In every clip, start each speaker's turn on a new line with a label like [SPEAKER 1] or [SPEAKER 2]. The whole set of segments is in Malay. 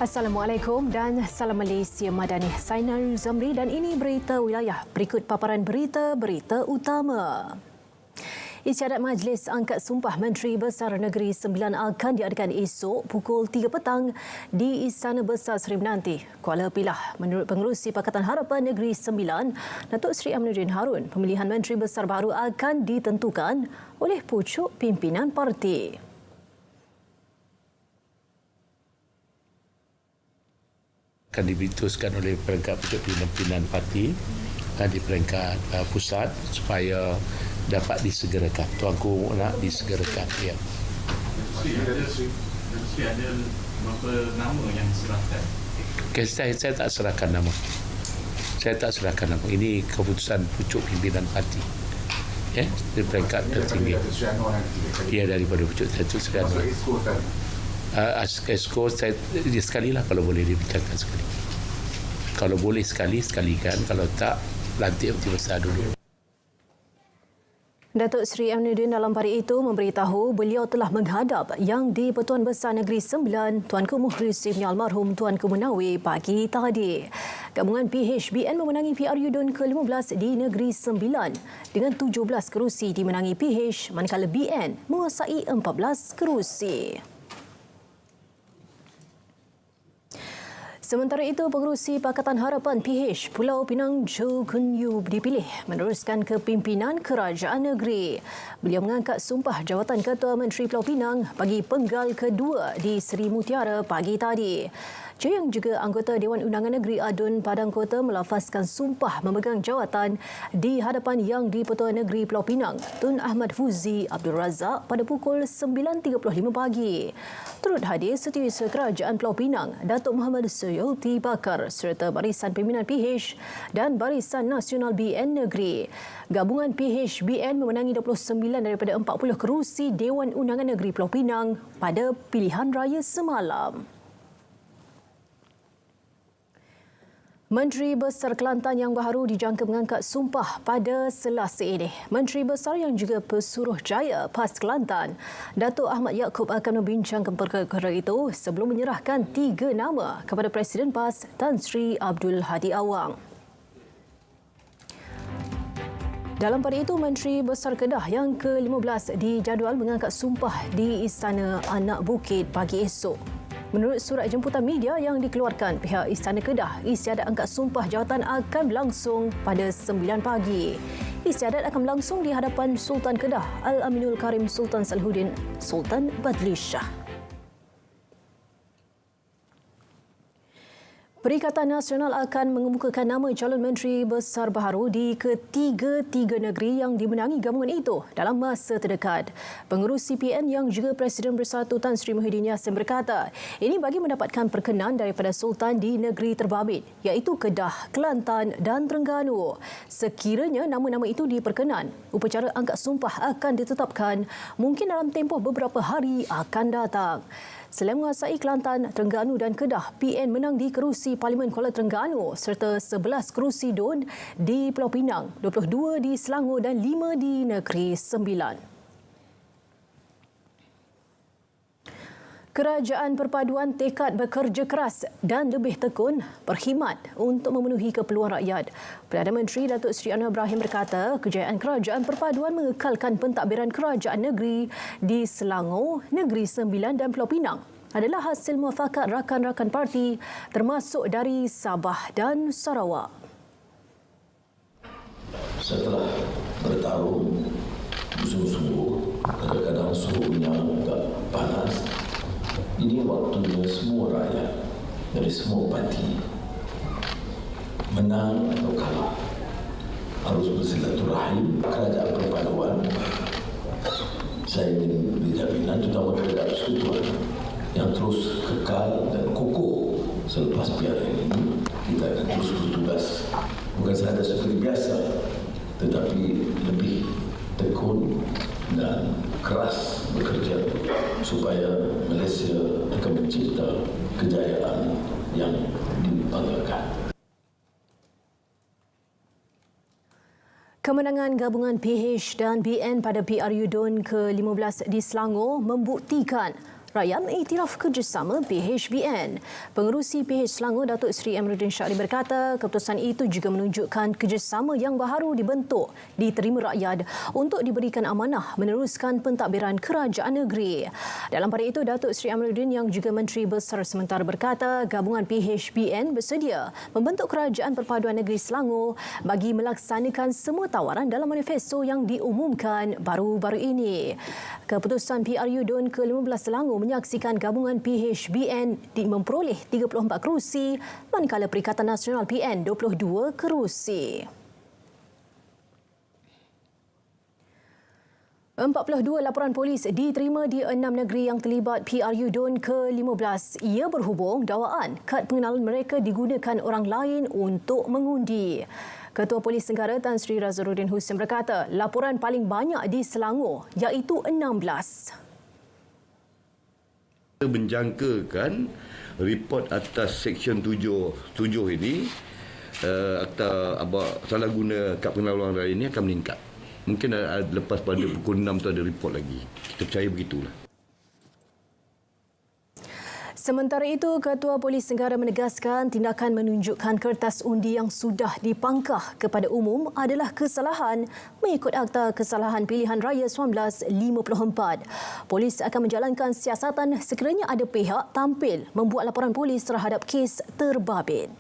[SPEAKER 1] Assalamualaikum dan salam Malaysia Madani. Saya Naru Zamri dan ini berita wilayah. Berikut paparan berita utama. Isyarat Majlis Angkat Sumpah Menteri Besar Negeri Sembilan akan diadakan esok pukul 3 petang di Istana Besar Seri Menanti, Kuala Pilah. Menurut Pengerusi Pakatan Harapan Negeri Sembilan, Datuk Seri Aminuddin Harun, pemilihan Menteri Besar baru akan ditentukan oleh pucuk pimpinan parti.
[SPEAKER 2] Akan diteruskan oleh peringkat pucuk pimpinan parti di peringkat pusat supaya dapat disegerakan. Tuanku nak disegerakan. Ya.
[SPEAKER 3] Ada berapa nama yang diserahkan?
[SPEAKER 2] Okay, saya tak serahkan nama. Saya tak serahkan nama. Ini keputusan pucuk pimpinan parti. Ya, di peringkat tertinggi. Ya, daripada pucuk Datuk Seri Anwar. Esko saya sekali lah kalau boleh dibincangkan sekali. Kalau boleh sekalikan, kalau tak lantik Menteri Besar dulu.
[SPEAKER 1] Datuk Seri Aminuddin dalam hari itu memberitahu beliau telah menghadap Yang di-Pertuan Besar Negeri Sembilan Tuanku Mukhris Ibn Almarhum Tuanku Munawir pagi tadi. Gabungan PHBN memenangi PRU DUN ke-15 di Negeri Sembilan dengan 17 kerusi dimenangi PH, manakala BN menguasai 14 kerusi. Sementara itu, Pengerusi Pakatan Harapan PH Pulau Pinang Joe Kun Yew dipilih meneruskan kepimpinan kerajaan negeri. Beliau mengangkat sumpah jawatan Ketua Menteri Pulau Pinang bagi penggal kedua di Seri Mutiara pagi tadi. Joe yang juga anggota Dewan Undangan Negeri ADUN Padang Kota melafazkan sumpah memegang jawatan di hadapan Yang di-Pertuan Negeri Pulau Pinang Tun Ahmad Fuzi Abdul Razak pada pukul 9.35 pagi. Turut hadir Setiausaha Kerajaan Pulau Pinang Datuk Muhammad Suyuti Bakar serta Barisan Pimpinan PH dan Barisan Nasional BN Negeri. Gabungan PHBN memenangi 29 daripada 40 kerusi Dewan Undangan Negeri Pulau Pinang pada pilihan raya semalam. Menteri Besar Kelantan yang baru dijangka mengangkat sumpah pada Selasa ini. Menteri Besar yang juga Pesuruhjaya PAS Kelantan, Datuk Ahmad Yaakob akan membincangkan perkara itu sebelum menyerahkan 3 nama kepada Presiden PAS Tan Sri Abdul Hadi Awang. Dalam pada itu, Menteri Besar Kedah yang ke-15 dijadual mengangkat sumpah di Istana Anak Bukit pagi esok. Menurut surat jemputan media yang dikeluarkan pihak Istana Kedah, istiadat angkat sumpah jawatan akan berlangsung pada 9 pagi. Istiadat akan berlangsung di hadapan Sultan Kedah Al-Aminul Karim Sultan Salahuddin Sultan Badli Shah. Perikatan Nasional akan mengemukakan nama calon Menteri Besar baharu di ketiga-tiga negeri yang dimenangi gabungan itu dalam masa terdekat. Pengerusi PN yang juga Presiden Bersatu Tan Sri Muhyiddin Yassin berkata, ini bagi mendapatkan perkenan daripada Sultan di negeri terbabit iaitu Kedah, Kelantan dan Terengganu. Sekiranya nama-nama itu diperkenan, upacara angkat sumpah akan ditetapkan mungkin dalam tempoh beberapa hari akan datang. Selain menguasai Kelantan, Terengganu dan Kedah, PN menang di kerusi Parlimen Kuala Terengganu serta 11 kerusi DUN di Pulau Pinang, 22 di Selangor dan 5 di Negeri Sembilan. Kerajaan Perpaduan tekad bekerja keras dan lebih tekun berkhidmat untuk memenuhi keperluan rakyat. Perdana Menteri Datuk Seri Anwar Ibrahim berkata, kejayaan Kerajaan Perpaduan mengekalkan pentadbiran kerajaan negeri di Selangor, Negeri Sembilan dan Pulau Pinang adalah hasil muafakat rakan-rakan parti termasuk dari Sabah dan Sarawak.
[SPEAKER 4] Setelah bertarung sungguh-sungguh, kadang-kadang suhunya agak panas, ini waktunya semua rakyat dari semua parti menang atau kalah harus bersilaturahim. Kerajaan Perpaduan, saya ingin beri jaminan terutama terhadap persekutuan yang terus kekal dan kokoh selepas PRN ini. Kita akan terus bertugas bukan sahaja seperti biasa tetapi lebih tekun dan keras bekerja supaya Malaysia akan mencipta kejayaan yang dibanggakan.
[SPEAKER 1] Kemenangan gabungan PH dan BN pada PRU DUN ke-15 di Selangor membuktikan Rakyat Iktiraf Kerjasama PHBN. Pengerusi PH Selangor Datuk Seri Amiruddin Syahri berkata keputusan itu juga menunjukkan kerjasama yang baharu dibentuk diterima rakyat untuk diberikan amanah meneruskan pentadbiran kerajaan negeri. Dalam pada itu, Datuk Seri Amiruddin yang juga Menteri Besar Sementara berkata gabungan PHBN bersedia membentuk Kerajaan Perpaduan Negeri Selangor bagi melaksanakan semua tawaran dalam manifesto yang diumumkan baru-baru ini. Keputusan PRU DUN ke-15 Selangor menyaksikan gabungan PHBN memperoleh 34 kerusi manakala Perikatan Nasional PN 22 kerusi. 42 laporan polis diterima di 6 negeri yang terlibat PRU DUN ke-15. Ia berhubung dakwaan kad pengenalan mereka digunakan orang lain untuk mengundi. Ketua Polis Negara Tan Sri Razaruddin Hussein berkata laporan paling banyak di Selangor iaitu 16.
[SPEAKER 5] Kita menjangkakan report atas Seksyen 7 ini akta salah guna kad pengenalan orang lain ini akan meningkat. Mungkin lepas pada pukul 6 tu ada report lagi. Kita percaya begitulah.
[SPEAKER 1] Sementara itu, Ketua Polis Negara menegaskan tindakan menunjukkan kertas undi yang sudah dipangkah kepada umum adalah kesalahan mengikut Akta Kesalahan Pilihan Raya 1954. Polis akan menjalankan siasatan sekiranya ada pihak tampil membuat laporan polis terhadap kes terbabit.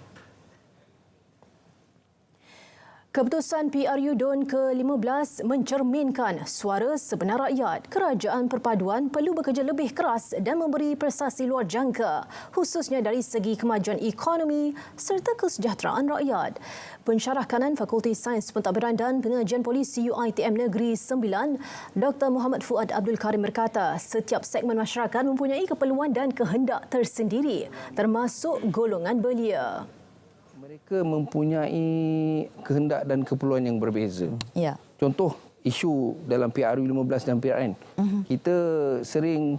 [SPEAKER 1] Keputusan PRU DUN ke-15 mencerminkan suara sebenar rakyat. Kerajaan Perpaduan perlu bekerja lebih keras dan memberi prestasi luar jangka, khususnya dari segi kemajuan ekonomi serta kesejahteraan rakyat. Pensyarah kanan Fakulti Sains Pentadbiran dan Pengajian Polisi UiTM Negeri Sembilan, Dr. Muhammad Fuad Abdul Karim berkata, setiap segmen masyarakat mempunyai keperluan dan kehendak tersendiri, termasuk golongan belia.
[SPEAKER 6] Mereka mempunyai kehendak dan keperluan yang berbeza.
[SPEAKER 7] Ya.
[SPEAKER 6] Contoh isu dalam PRU 15 dan PRN. Kita sering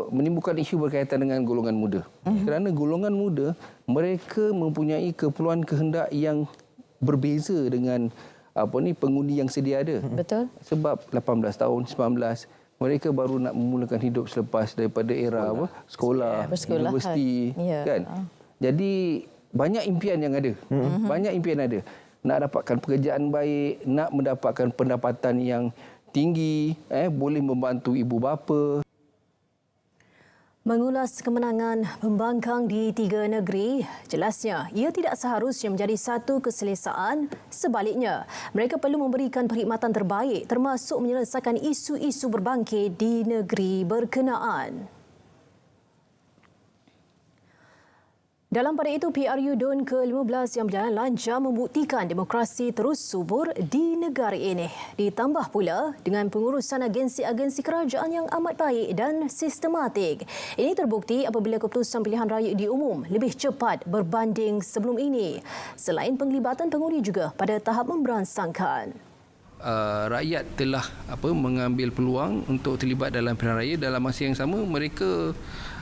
[SPEAKER 6] menimbulkan isu berkaitan dengan golongan muda. Kerana golongan muda mereka mempunyai keperluan kehendak yang berbeza dengan pengundi yang sedia ada.
[SPEAKER 7] Betul.
[SPEAKER 6] Sebab 18 tahun, 19 mereka baru nak memulakan hidup selepas daripada era sekolah, universiti, kan. Jadi banyak impian yang ada. Banyak impian ada. Nak dapatkan pekerjaan baik, nak mendapatkan pendapatan yang tinggi, boleh membantu ibu bapa.
[SPEAKER 1] Mengulas kemenangan pembangkang di 3 negeri, jelasnya ia tidak seharusnya menjadi satu keselesaan. Sebaliknya, mereka perlu memberikan perkhidmatan terbaik termasuk menyelesaikan isu-isu berbangkit di negeri berkenaan. Dalam pada itu, PRU DUN ke-15 yang berjalan lancar membuktikan demokrasi terus subur di negara ini. Ditambah pula dengan pengurusan agensi-agensi kerajaan yang amat baik dan sistematik. Ini terbukti apabila keputusan pilihan raya diumum lebih cepat berbanding sebelum ini. Selain penglibatan pengundi juga pada tahap memberansangkan.
[SPEAKER 6] Rakyat telah mengambil peluang untuk terlibat dalam pilihan raya. Dalam masa yang sama, mereka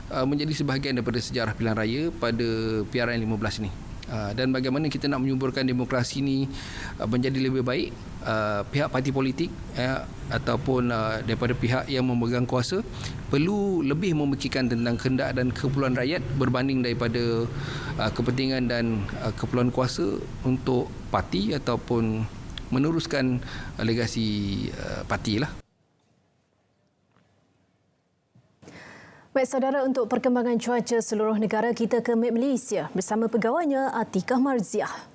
[SPEAKER 6] menjadi sebahagian daripada sejarah pilihan raya pada PRN 15 ini. Dan bagaimana kita nak menyuburkan demokrasi ini menjadi lebih baik, pihak parti politik ataupun daripada pihak yang memegang kuasa perlu lebih memikirkan tentang kehendak dan keperluan rakyat berbanding daripada kepentingan dan keperluan kuasa untuk parti ataupun meneruskan legasi parti lah.
[SPEAKER 1] Baik saudara, untuk perkembangan cuaca seluruh negara, kita ke Malaysia bersama pegawainya Atikah Marziah.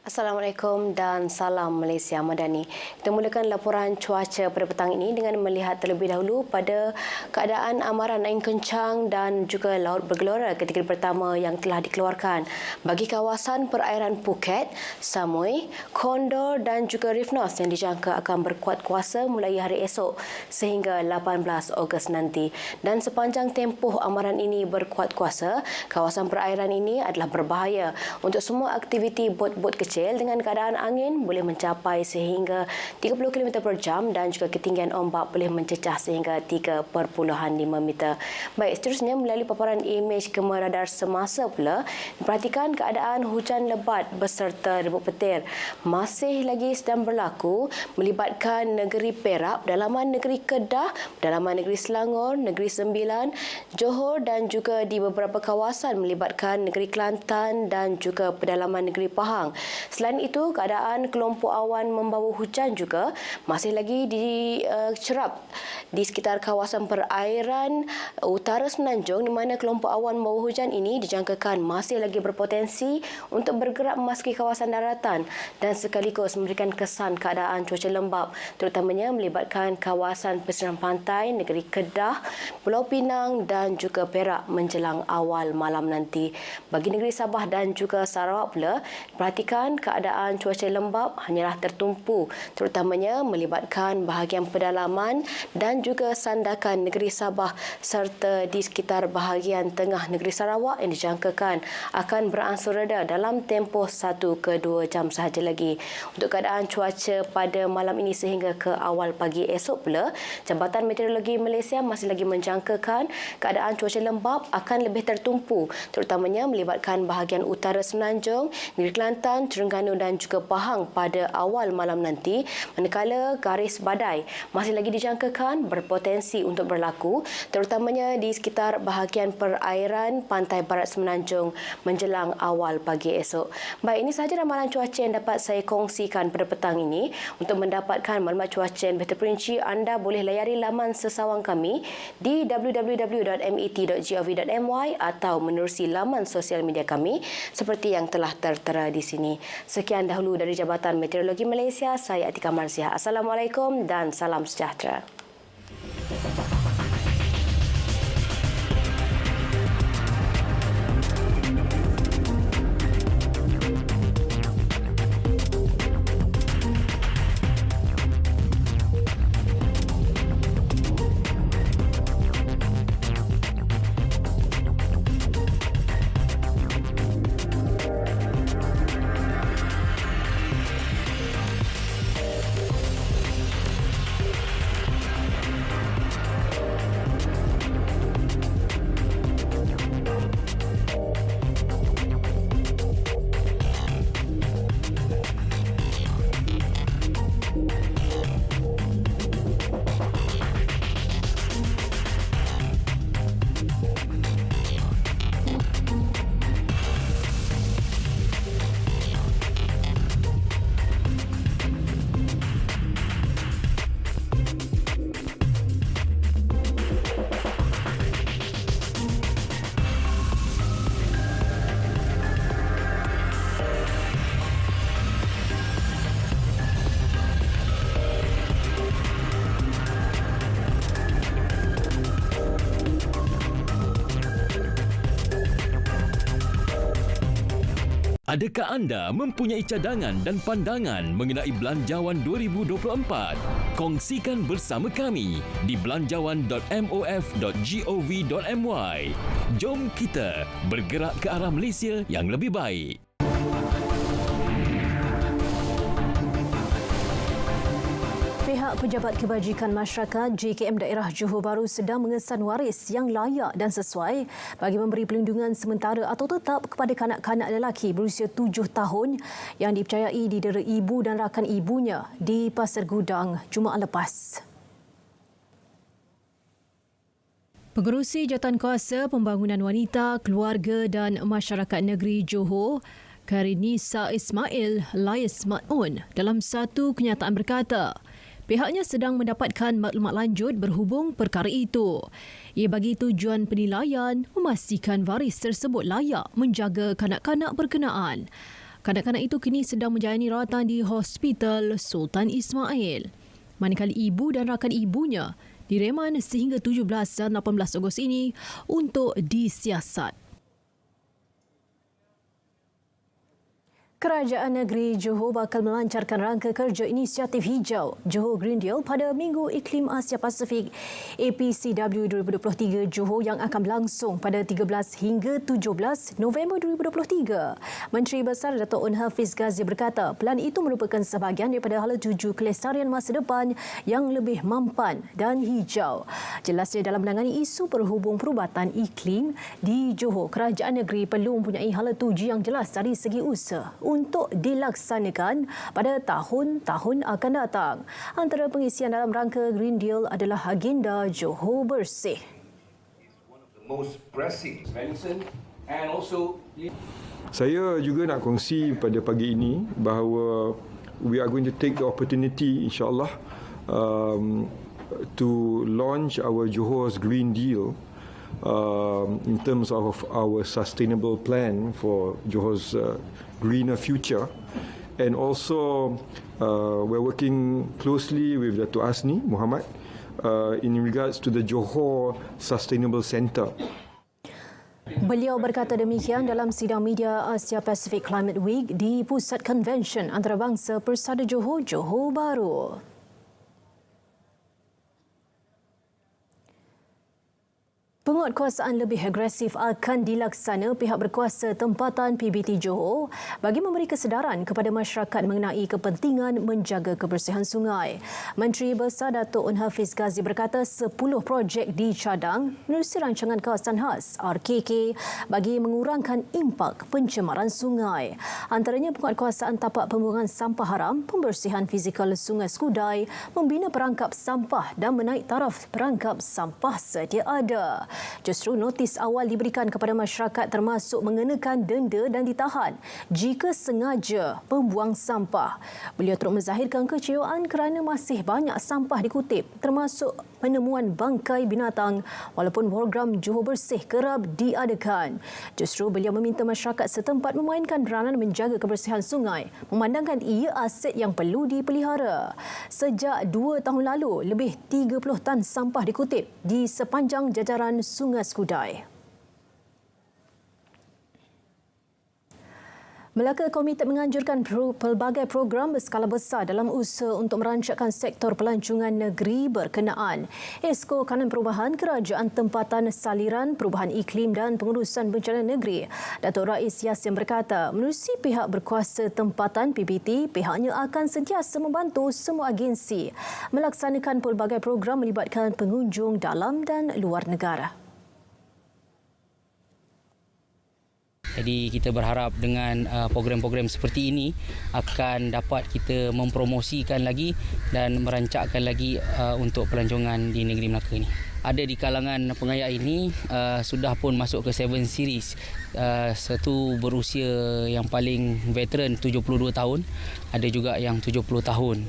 [SPEAKER 8] Assalamualaikum dan salam Malaysia Madani. Kita mulakan laporan cuaca pada petang ini dengan melihat terlebih dahulu pada keadaan amaran angin kencang dan juga laut bergelora ketika pertama yang telah dikeluarkan bagi kawasan perairan Phuket, Samui, Condor dan juga Reef North yang dijangka akan berkuat kuasa mulai hari esok sehingga 18 Ogos nanti. Dan sepanjang tempoh amaran ini berkuat kuasa, kawasan perairan ini adalah berbahaya untuk semua aktiviti bot-bot kecil kecil dengan keadaan angin boleh mencapai sehingga 30 km per jam dan juga ketinggian ombak boleh mencecah sehingga 3.5 meter. Baik, seterusnya melalui paparan imej kamera radar semasa pula, perhatikan keadaan hujan lebat beserta rebut petir masih lagi sedang berlaku melibatkan negeri Perak, pedalaman negeri Kedah, pedalaman negeri Selangor, negeri Sembilan, Johor dan juga di beberapa kawasan melibatkan negeri Kelantan dan juga pedalaman negeri Pahang. Selain itu, keadaan kelompok awan membawa hujan juga masih lagi dicerap di sekitar kawasan perairan utara Semenanjung, di mana kelompok awan membawa hujan ini dijangkakan masih lagi berpotensi untuk bergerak memasuki kawasan daratan dan sekaligus memberikan kesan keadaan cuaca lembap, terutamanya melibatkan kawasan pesisir pantai negeri Kedah, Pulau Pinang dan juga Perak menjelang awal malam nanti. Bagi negeri Sabah dan juga Sarawak pula, perhatikan keadaan cuaca lembap hanyalah tertumpu, terutamanya melibatkan bahagian pedalaman dan juga sandakan negeri Sabah serta di sekitar bahagian tengah negeri Sarawak yang dijangkakan akan beransur reda dalam tempoh 1 ke 2 jam sahaja lagi. Untuk keadaan cuaca pada malam ini sehingga ke awal pagi esok pula, Jabatan Meteorologi Malaysia masih lagi menjangkakan keadaan cuaca lembap akan lebih tertumpu, terutamanya melibatkan bahagian utara Semenanjung, negeri Kelantan, Terengganu dan juga Pahang pada awal malam nanti, manakala garis badai masih lagi dijangkakan berpotensi untuk berlaku, terutamanya di sekitar bahagian perairan pantai barat Semenanjung menjelang awal pagi esok. Baik, ini sahaja ramalan cuaca yang dapat saya kongsikan pada petang ini. Untuk mendapatkan maklumat cuaca yang lebih terperinci, anda boleh layari laman sesawang kami di www.met.gov.my atau menerusi laman sosial media kami seperti yang telah tertera di sini. Sekian dahulu dari Jabatan Meteorologi Malaysia, saya Atika Marziah. Assalamualaikum dan salam sejahtera.
[SPEAKER 7] Adakah anda mempunyai cadangan dan pandangan mengenai Belanjawan 2024? Kongsikan bersama kami di belanjawan.mof.gov.my. Jom kita bergerak ke arah Malaysia yang lebih baik.
[SPEAKER 1] Pihak Pejabat Kebajikan Masyarakat JKM Daerah Johor Bahru sedang mengesan waris yang layak dan sesuai bagi memberi perlindungan sementara atau tetap kepada kanak-kanak lelaki berusia 7 tahun yang dipercayai didera ibu dan rakan ibunya di Pasir Gudang Jumaat lepas. Pengerusi Jawatankuasa Pembangunan Wanita, Keluarga dan Masyarakat Negeri Johor, Karinisa Ismail Lais Mat'un dalam satu kenyataan berkata, pihaknya sedang mendapatkan maklumat lanjut berhubung perkara itu. Ia bagi tujuan penilaian memastikan waris tersebut layak menjaga kanak-kanak berkenaan. Kanak-kanak itu kini sedang menjalani rawatan di Hospital Sultan Ismail. Manakala ibu dan rakan ibunya direman sehingga 17 dan 18 Ogos ini untuk disiasat. Kerajaan Negeri Johor bakal melancarkan rangka kerja inisiatif hijau Johor Green Deal pada Minggu Iklim Asia Pasifik APCW 2023 Johor yang akan berlangsung pada 13 hingga 17 November 2023. Menteri Besar Dato' Un Hafiz Ghazi berkata pelan itu merupakan sebahagian daripada hala tuju kelestarian masa depan yang lebih mampan dan hijau. Jelasnya dalam menangani isu perhubung perubatan iklim di Johor, kerajaan negeri perlu mempunyai hala tuju yang jelas dari segi usaha untuk dilaksanakan pada tahun-tahun akan datang. Antara pengisian dalam rangka Green Deal adalah agenda Johor Bersih.
[SPEAKER 9] Saya juga nak kongsi pada pagi ini bahawa we are going to take the opportunity insyaAllah to launch our Johor's Green Deal in terms of our sustainable plan for Johor's greener future. And also we're working closely with Dato' Asni Muhammad in regards to the Johor Sustainable Centre.
[SPEAKER 1] Beliau berkata demikian dalam sidang media Asia Pacific Climate Week di Pusat Convention Antarabangsa Persada Johor, Johor Bahru. Penguatkuasaan lebih agresif akan dilaksana pihak berkuasa tempatan PBT Johor bagi memberi kesedaran kepada masyarakat mengenai kepentingan menjaga kebersihan sungai. Menteri Besar Dato' Un Hafiz Ghazi berkata 10 projek dicadang menerusi rancangan kawasan khas RKK bagi mengurangkan impak pencemaran sungai. Antaranya penguatkuasaan tapak pembuangan sampah haram, pembersihan fizikal sungai Skudai, membina perangkap sampah dan menaik taraf perangkap sampah sedia ada. Justru notis awal diberikan kepada masyarakat termasuk mengenakan denda dan ditahan jika sengaja membuang sampah. Beliau turut menzahirkan kecewaan kerana masih banyak sampah dikutip termasuk penemuan bangkai binatang walaupun program Johor Bersih kerap diadakan. Justru beliau meminta masyarakat setempat memainkan peranan menjaga kebersihan sungai, memandangkan ia aset yang perlu dipelihara. Sejak 2 tahun lalu, lebih 30 tan sampah dikutip di sepanjang jajaran Sungai Skudai. Melaka komited menganjurkan pelbagai program berskala besar dalam usaha untuk merancangkan sektor pelancongan negeri berkenaan. Esko Kanan Perubahan Kerajaan Tempatan Saliran Perubahan Iklim dan Pengurusan Bencana Negeri, Datuk Rais Yassin berkata, menerusi pihak berkuasa tempatan PBT, pihaknya akan sentiasa membantu semua agensi melaksanakan pelbagai program melibatkan pengunjung dalam dan luar negara.
[SPEAKER 10] Jadi kita berharap dengan program-program seperti ini akan dapat kita mempromosikan lagi dan merancangkan lagi untuk pelancongan di negeri Melaka ini. Ada di kalangan pengayak ini sudah pun masuk ke 7 series. Satu berusia yang paling veteran 72 tahun, ada juga yang 70 tahun.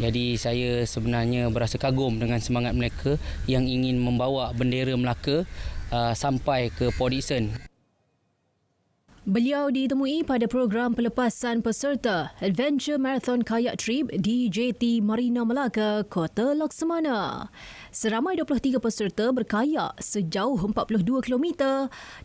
[SPEAKER 10] Jadi saya sebenarnya berasa kagum dengan semangat mereka yang ingin membawa bendera Melaka sampai ke Port Dickson.
[SPEAKER 1] Beliau ditemui pada program pelepasan peserta Adventure Marathon Kayak Trip di JT Marina Melaka, Kota Laksamana. Seramai 23 peserta berkayak sejauh 42 km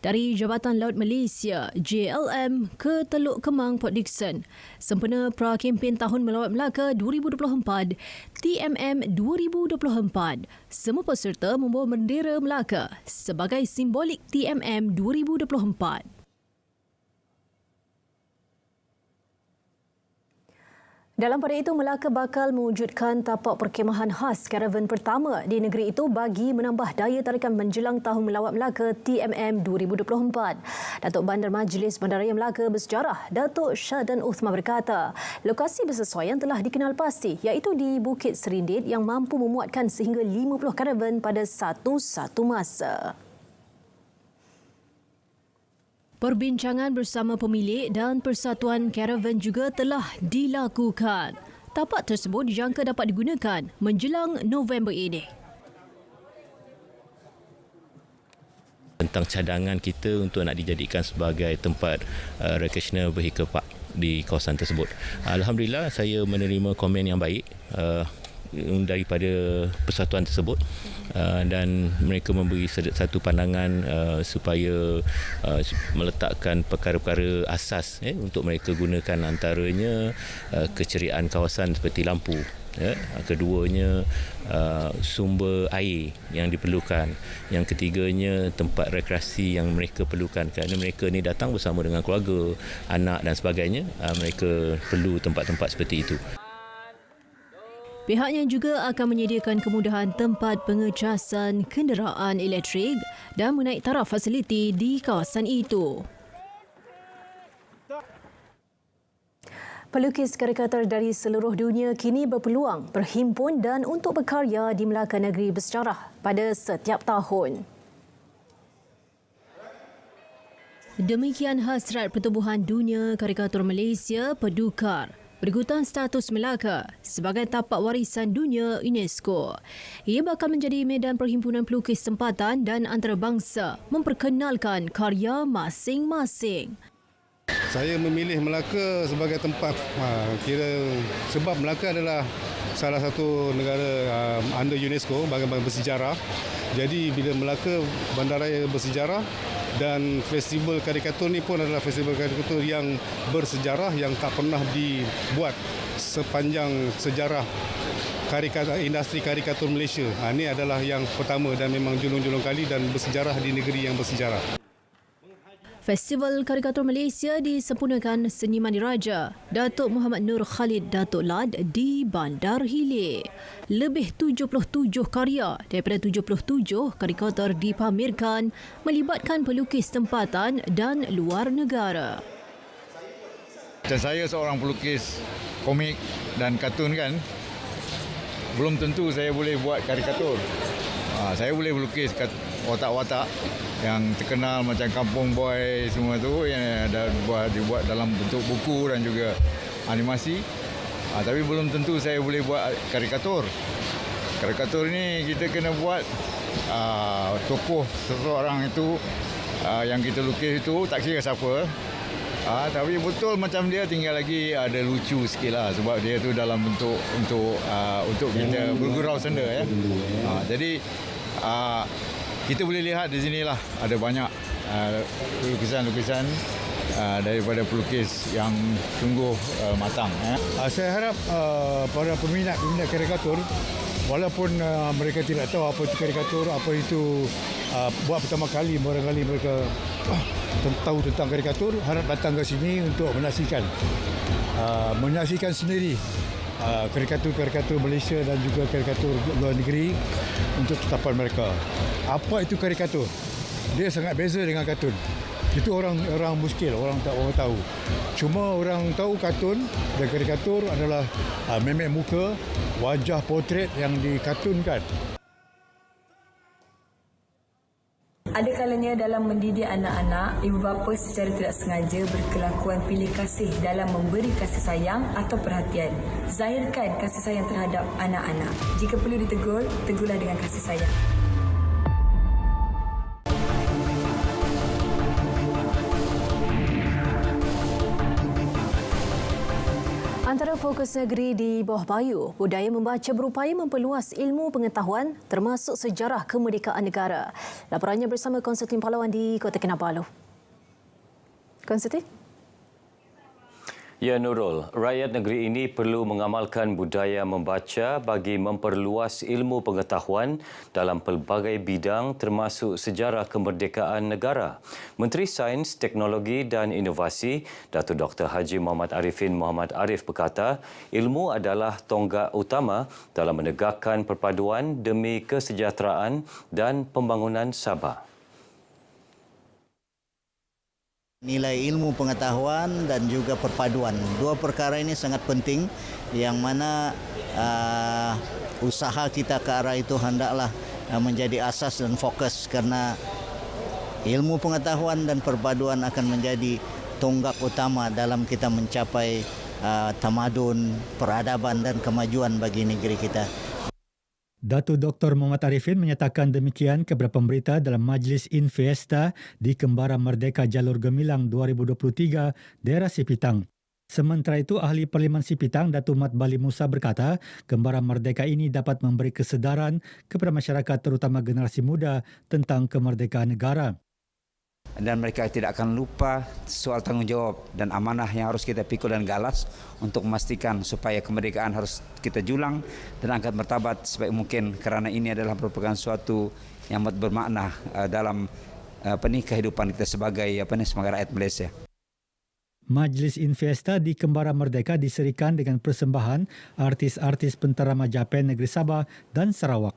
[SPEAKER 1] dari Jabatan Laut Malaysia JLM ke Teluk Kemang Port Dickson. Sempena pra-kempen Tahun Melawat Melaka 2024 TMM 2024. Semua peserta membawa bendera Melaka sebagai simbolik TMM 2024. Dalam pada itu, Melaka bakal mewujudkan tapak perkhemahan khas karavan pertama di negeri itu bagi menambah daya tarikan menjelang Tahun Melawat Melaka TMM 2024. Datuk Bandar Majlis Bandaraya Melaka Bersejarah, Datuk Syadan Uthman berkata, lokasi bersesuaian telah dikenal pasti iaitu di Bukit Serindit yang mampu memuatkan sehingga 50 karavan pada satu masa. Perbincangan bersama pemilik dan persatuan karavan juga telah dilakukan. Tapak tersebut dijangka dapat digunakan menjelang November ini.
[SPEAKER 11] Tentang cadangan kita untuk nak dijadikan sebagai tempat recreational vehicle park di kawasan tersebut. Alhamdulillah saya menerima komen yang baik daripada persatuan tersebut dan mereka memberi satu pandangan supaya meletakkan perkara-perkara asas untuk mereka gunakan, antaranya keceriaan kawasan seperti lampu. Keduanya sumber air yang diperlukan. Yang ketiganya tempat rekreasi yang mereka perlukan, kerana mereka ni datang bersama dengan keluarga, anak dan sebagainya. Mereka perlu tempat-tempat seperti itu.
[SPEAKER 1] Pihaknya juga akan menyediakan kemudahan tempat pengecasan kenderaan elektrik dan menaik taraf fasiliti di kawasan itu. Pelukis karikatur dari seluruh dunia kini berpeluang berhimpun dan untuk berkarya di Melaka Negeri Bersejarah pada setiap tahun. Demikian hasrat Pertubuhan Dunia Karikatur Malaysia Pedukar berikutan status Melaka sebagai tapak warisan dunia UNESCO. Ia bakal menjadi medan perhimpunan pelukis tempatan dan antarabangsa memperkenalkan karya masing-masing.
[SPEAKER 12] Saya memilih Melaka sebagai tempat sebab Melaka adalah salah satu negara under UNESCO, bangunan bersejarah. Jadi bila Melaka bandaraya bersejarah dan festival karikatur ni pun adalah festival karikatur yang bersejarah yang tak pernah dibuat sepanjang sejarah industri karikatur Malaysia. Ini adalah yang pertama dan memang julung-julung kali dan bersejarah di negeri yang bersejarah.
[SPEAKER 1] Festival Karikatur Malaysia disempurnakan seniman diraja Datuk Muhammad Nur Khalid Datuk Lad di Bandar Hilir. Lebih 77 karya daripada 77 karikatur dipamerkan melibatkan pelukis tempatan dan luar negara.
[SPEAKER 13] Dan saya seorang pelukis komik dan kartun kan, belum tentu saya boleh buat karikatur. Saya boleh melukis watak-watak yang terkenal macam Kampung Boy semua tu yang dibuat dalam bentuk buku dan juga animasi. Tapi belum tentu saya boleh buat karikatur. Karikatur ni kita kena buat tokoh seseorang itu yang kita lukis itu tak kira siapa. Tapi betul macam dia, tinggal lagi ada lucu sikit lah sebab dia tu dalam bentuk untuk kita bergurau senda ya. Jadi kita boleh lihat di sinilah ada banyak lukisan-lukisan daripada pelukis yang sungguh matang.
[SPEAKER 14] Saya harap para peminat karikatur, walaupun mereka tidak tahu apa itu karikatur, apa itu buat pertama kali, barangkali mereka tahu tentang karikatur, harap datang ke sini untuk menyaksikan sendiri karikatur Malaysia dan juga karikatur luar negeri untuk tetapan mereka. Apa itu karikatur? Dia sangat beza dengan kartun. Itu orang muskil, orang tahu. Cuma orang tahu kartun dan karikatur adalah memek muka, wajah potret yang dikartunkan.
[SPEAKER 15] Ada kalanya dalam mendidik anak-anak, ibu bapa secara tidak sengaja berkelakuan pilih kasih dalam memberi kasih sayang atau perhatian. Zahirkan kasih sayang terhadap anak-anak. Jika perlu ditegur, tegurlah dengan kasih sayang.
[SPEAKER 1] Antara fokus negeri di bawah bayu, budaya membaca berupaya memperluas ilmu pengetahuan termasuk sejarah kemerdekaan negara. Laporannya bersama Konstantin Pahlawan di Kota Kinabalu. Konstantin?
[SPEAKER 16] Ya Nurul, rakyat negeri ini perlu mengamalkan budaya membaca bagi memperluas ilmu pengetahuan dalam pelbagai bidang termasuk sejarah kemerdekaan negara. Menteri Sains, Teknologi dan Inovasi, Datuk Dr. Haji Muhammad Arifin Muhammad Arif berkata, ilmu adalah tonggak utama dalam menegakkan perpaduan demi kesejahteraan dan pembangunan Sabah.
[SPEAKER 17] Nilai ilmu pengetahuan dan juga perpaduan. Dua perkara ini sangat penting yang mana usaha kita ke arah itu hendaklah menjadi asas dan fokus karena ilmu pengetahuan dan perpaduan akan menjadi tonggak utama dalam kita mencapai tamadun, peradaban dan kemajuan bagi negeri kita.
[SPEAKER 18] Datuk Dr. Muhammad Arifin menyatakan demikian kepada pemberita dalam Majlis Infiesta di Kembara Merdeka Jalur Gemilang 2023 daerah Sipitang. Sementara itu, Ahli Parlimen Sipitang Datuk Mat Bali Musa berkata, Gembara Merdeka ini dapat memberi kesedaran kepada masyarakat terutama generasi muda tentang kemerdekaan negara.
[SPEAKER 19] Dan mereka tidak akan lupa soal tanggungjawab dan amanah yang harus kita pikul dan galas untuk memastikan supaya kemerdekaan harus kita julang dan angkat martabat sebaik mungkin, kerana ini adalah merupakan suatu yang amat bermakna dalam kehidupan kita sebagai rakyat Malaysia.
[SPEAKER 18] Majlis Investa di Kembara Merdeka diserikan dengan persembahan artis-artis Pentera Majapahit Negeri Sabah dan Sarawak.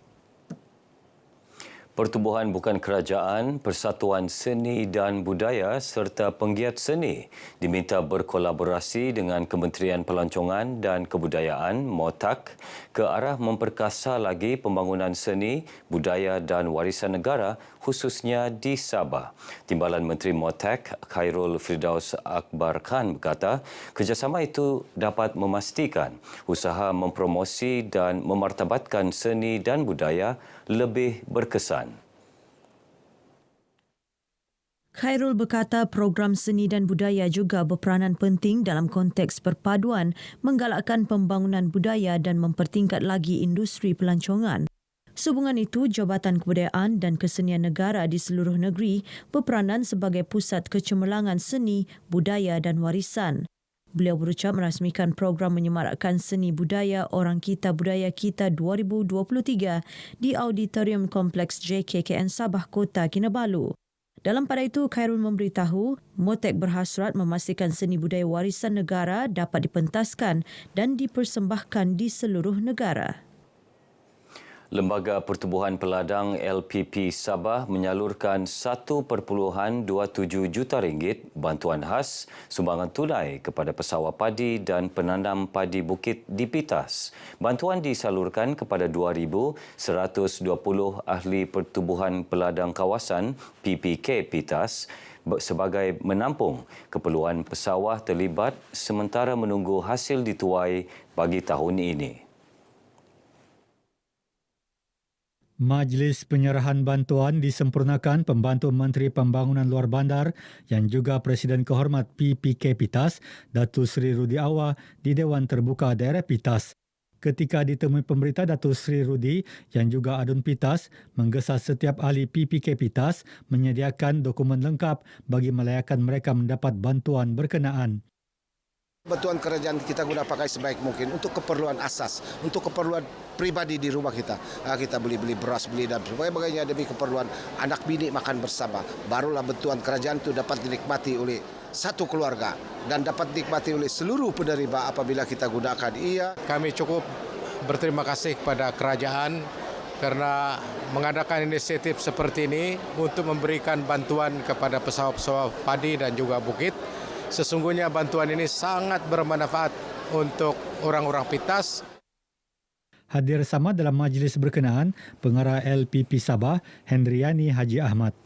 [SPEAKER 16] Pertubuhan bukan kerajaan, Persatuan Seni dan Budaya serta penggiat seni diminta berkolaborasi dengan Kementerian Pelancongan dan Kebudayaan (MOTAK) ke arah memperkasa lagi pembangunan seni, budaya dan warisan negara khususnya di Sabah. Timbalan Menteri MOTAK Khairul Firdaus Akbar Khan berkata, kerjasama itu dapat memastikan usaha mempromosi dan memartabatkan seni dan budaya lebih berkesan.
[SPEAKER 20] Khairul berkata program seni dan budaya juga berperanan penting dalam konteks perpaduan menggalakkan pembangunan budaya dan mempertingkat lagi industri pelancongan. Sehubungan itu, Jabatan Kebudayaan dan Kesenian Negara di seluruh negeri berperanan sebagai pusat kecemerlangan seni, budaya dan warisan. Beliau berucap merasmikan program menyemarakkan seni budaya Orang Kita Budaya Kita 2023 di Auditorium Kompleks JKKN Sabah Kota Kinabalu. Dalam pada itu, Khairul memberitahu MOTAK berhasrat memastikan seni budaya warisan negara dapat dipentaskan dan dipersembahkan di seluruh negara.
[SPEAKER 16] Lembaga Pertubuhan Peladang LPP Sabah menyalurkan RM1.27 juta bantuan khas sumbangan tunai kepada pesawah padi dan penanam padi bukit di Pitas. Bantuan disalurkan kepada 2,120 ahli Pertubuhan Peladang Kawasan PPK Pitas sebagai menampung keperluan pesawah terlibat sementara menunggu hasil dituai bagi tahun ini.
[SPEAKER 18] Majlis penyerahan bantuan disempurnakan pembantu Menteri Pembangunan Luar Bandar yang juga Presiden Kehormat PPK Pitas, Datuk Seri Rudi Awa di Dewan Terbuka Daerah Pitas. Ketika ditemui pemberita, Datuk Seri Rudi yang juga Adun Pitas menggesa setiap ahli PPK Pitas menyediakan dokumen lengkap bagi melayakan mereka mendapat bantuan berkenaan.
[SPEAKER 21] Bantuan kerajaan kita guna pakai sebaik mungkin untuk keperluan asas, untuk keperluan pribadi di rumah kita. Kita beli beras, beli dan sebagainya demi keperluan anak bini makan bersama. Barulah bantuan kerajaan itu dapat dinikmati oleh satu keluarga dan dapat dinikmati oleh seluruh penerima apabila kita gunakan ia.
[SPEAKER 22] Kami cukup berterima kasih kepada kerajaan kerana mengadakan inisiatif seperti ini untuk memberikan bantuan kepada pesawat-pesawat padi dan juga bukit. Sesungguhnya bantuan ini sangat bermanfaat untuk orang-orang Pitas.
[SPEAKER 18] Hadir sama dalam majlis berkenaan Pengarah LPP Sabah, Hendriani Haji Ahmad.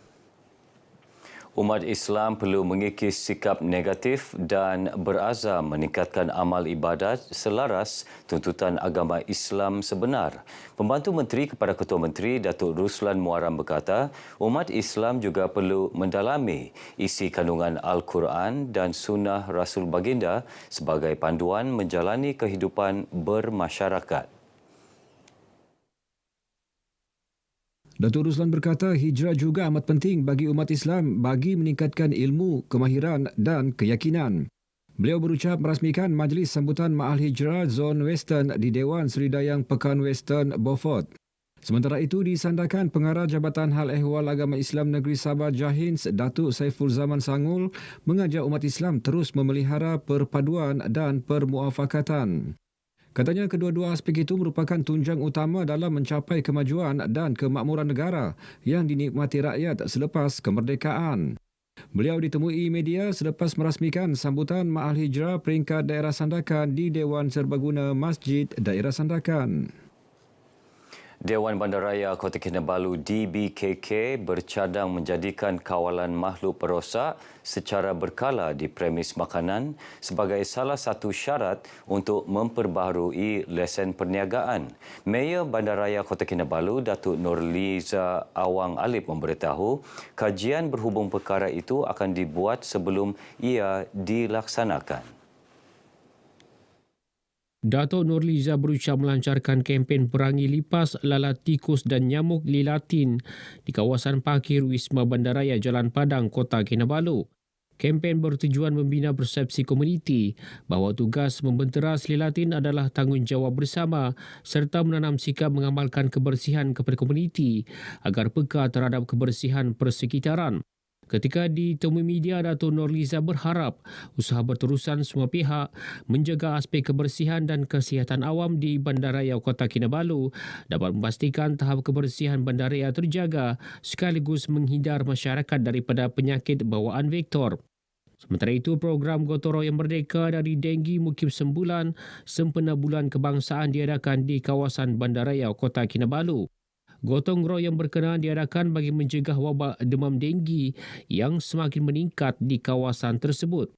[SPEAKER 16] Umat Islam perlu mengikis sikap negatif dan berazam meningkatkan amal ibadat selaras tuntutan agama Islam sebenar. Pembantu Menteri kepada Ketua Menteri Datuk Ruslan Muaram berkata, umat Islam juga perlu mendalami isi kandungan Al-Quran dan Sunnah Rasul Baginda sebagai panduan menjalani kehidupan bermasyarakat.
[SPEAKER 23] Datuk Ruslan berkata hijrah juga amat penting bagi umat Islam bagi meningkatkan ilmu, kemahiran dan keyakinan. Beliau berucap merasmikan majlis sambutan Ma'al Hijrah Zon Western di Dewan Seri Dayang Pekan Western Beaufort. Sementara itu disandarkan Pengarah Jabatan Hal Ehwal Agama Islam Negeri Sabah Jahins Datuk Saiful Zaman Sangul mengajak umat Islam terus memelihara perpaduan dan permuafakatan. Katanya kedua-dua aspek itu merupakan tunjang utama dalam mencapai kemajuan dan kemakmuran negara yang dinikmati rakyat selepas kemerdekaan. Beliau ditemui media selepas merasmikan sambutan Ma'al Hijrah peringkat daerah Sandakan di Dewan Serbaguna Masjid Daerah Sandakan.
[SPEAKER 16] Dewan Bandaraya Kota Kinabalu DBKK bercadang menjadikan kawalan makhluk perosak secara berkala di premis makanan sebagai salah satu syarat untuk memperbaharui lesen perniagaan. Mayor Bandaraya Kota Kinabalu Datuk Nurliza Awang Alip memberitahu kajian berhubung perkara itu akan dibuat sebelum ia dilaksanakan.
[SPEAKER 2] Datuk Nurliza berucap melancarkan kempen perangi lipas, lalat tikus dan nyamuk lilatin di kawasan parkir Wisma Bandaraya Jalan Padang, Kota Kinabalu. Kempen bertujuan membina persepsi komuniti bahawa tugas membenteras lilatin adalah tanggungjawab bersama serta menanam sikap mengamalkan kebersihan kepada komuniti agar peka terhadap kebersihan persekitaran. Ketika ditemui media, Datuk Nurliza berharap usaha berterusan semua pihak menjaga aspek kebersihan dan kesihatan awam di Bandaraya Kota Kinabalu dapat memastikan tahap kebersihan bandaraya terjaga sekaligus menghindar masyarakat daripada penyakit bawaan vektor. Sementara itu, program Gotong Royong Merdeka dari Denggi Mukim Sembulan sempena Bulan Kebangsaan diadakan di kawasan Bandaraya Kota Kinabalu. Gotong royong berkenaan diadakan bagi mencegah wabak demam denggi yang semakin meningkat di kawasan tersebut.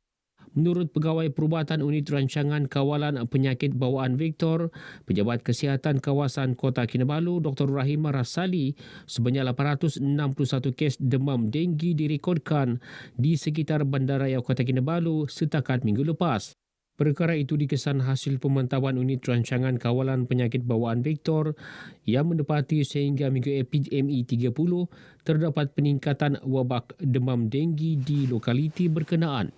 [SPEAKER 2] Menurut Pegawai Perubatan Unit Rancangan Kawalan Penyakit Bawaan Vektor, Pejabat Kesihatan Kawasan Kota Kinabalu, Dr. Rahimah Rasali, sebanyak 861 kes demam denggi direkodkan di sekitar Bandaraya Kota Kinabalu setakat minggu lepas. Perkara itu dikesan hasil pemantauan Unit Rancangan Kawalan Penyakit Bawaan Vektor yang mendapati sehingga minggu epidemi 30 terdapat peningkatan wabak demam denggi di lokaliti berkenaan.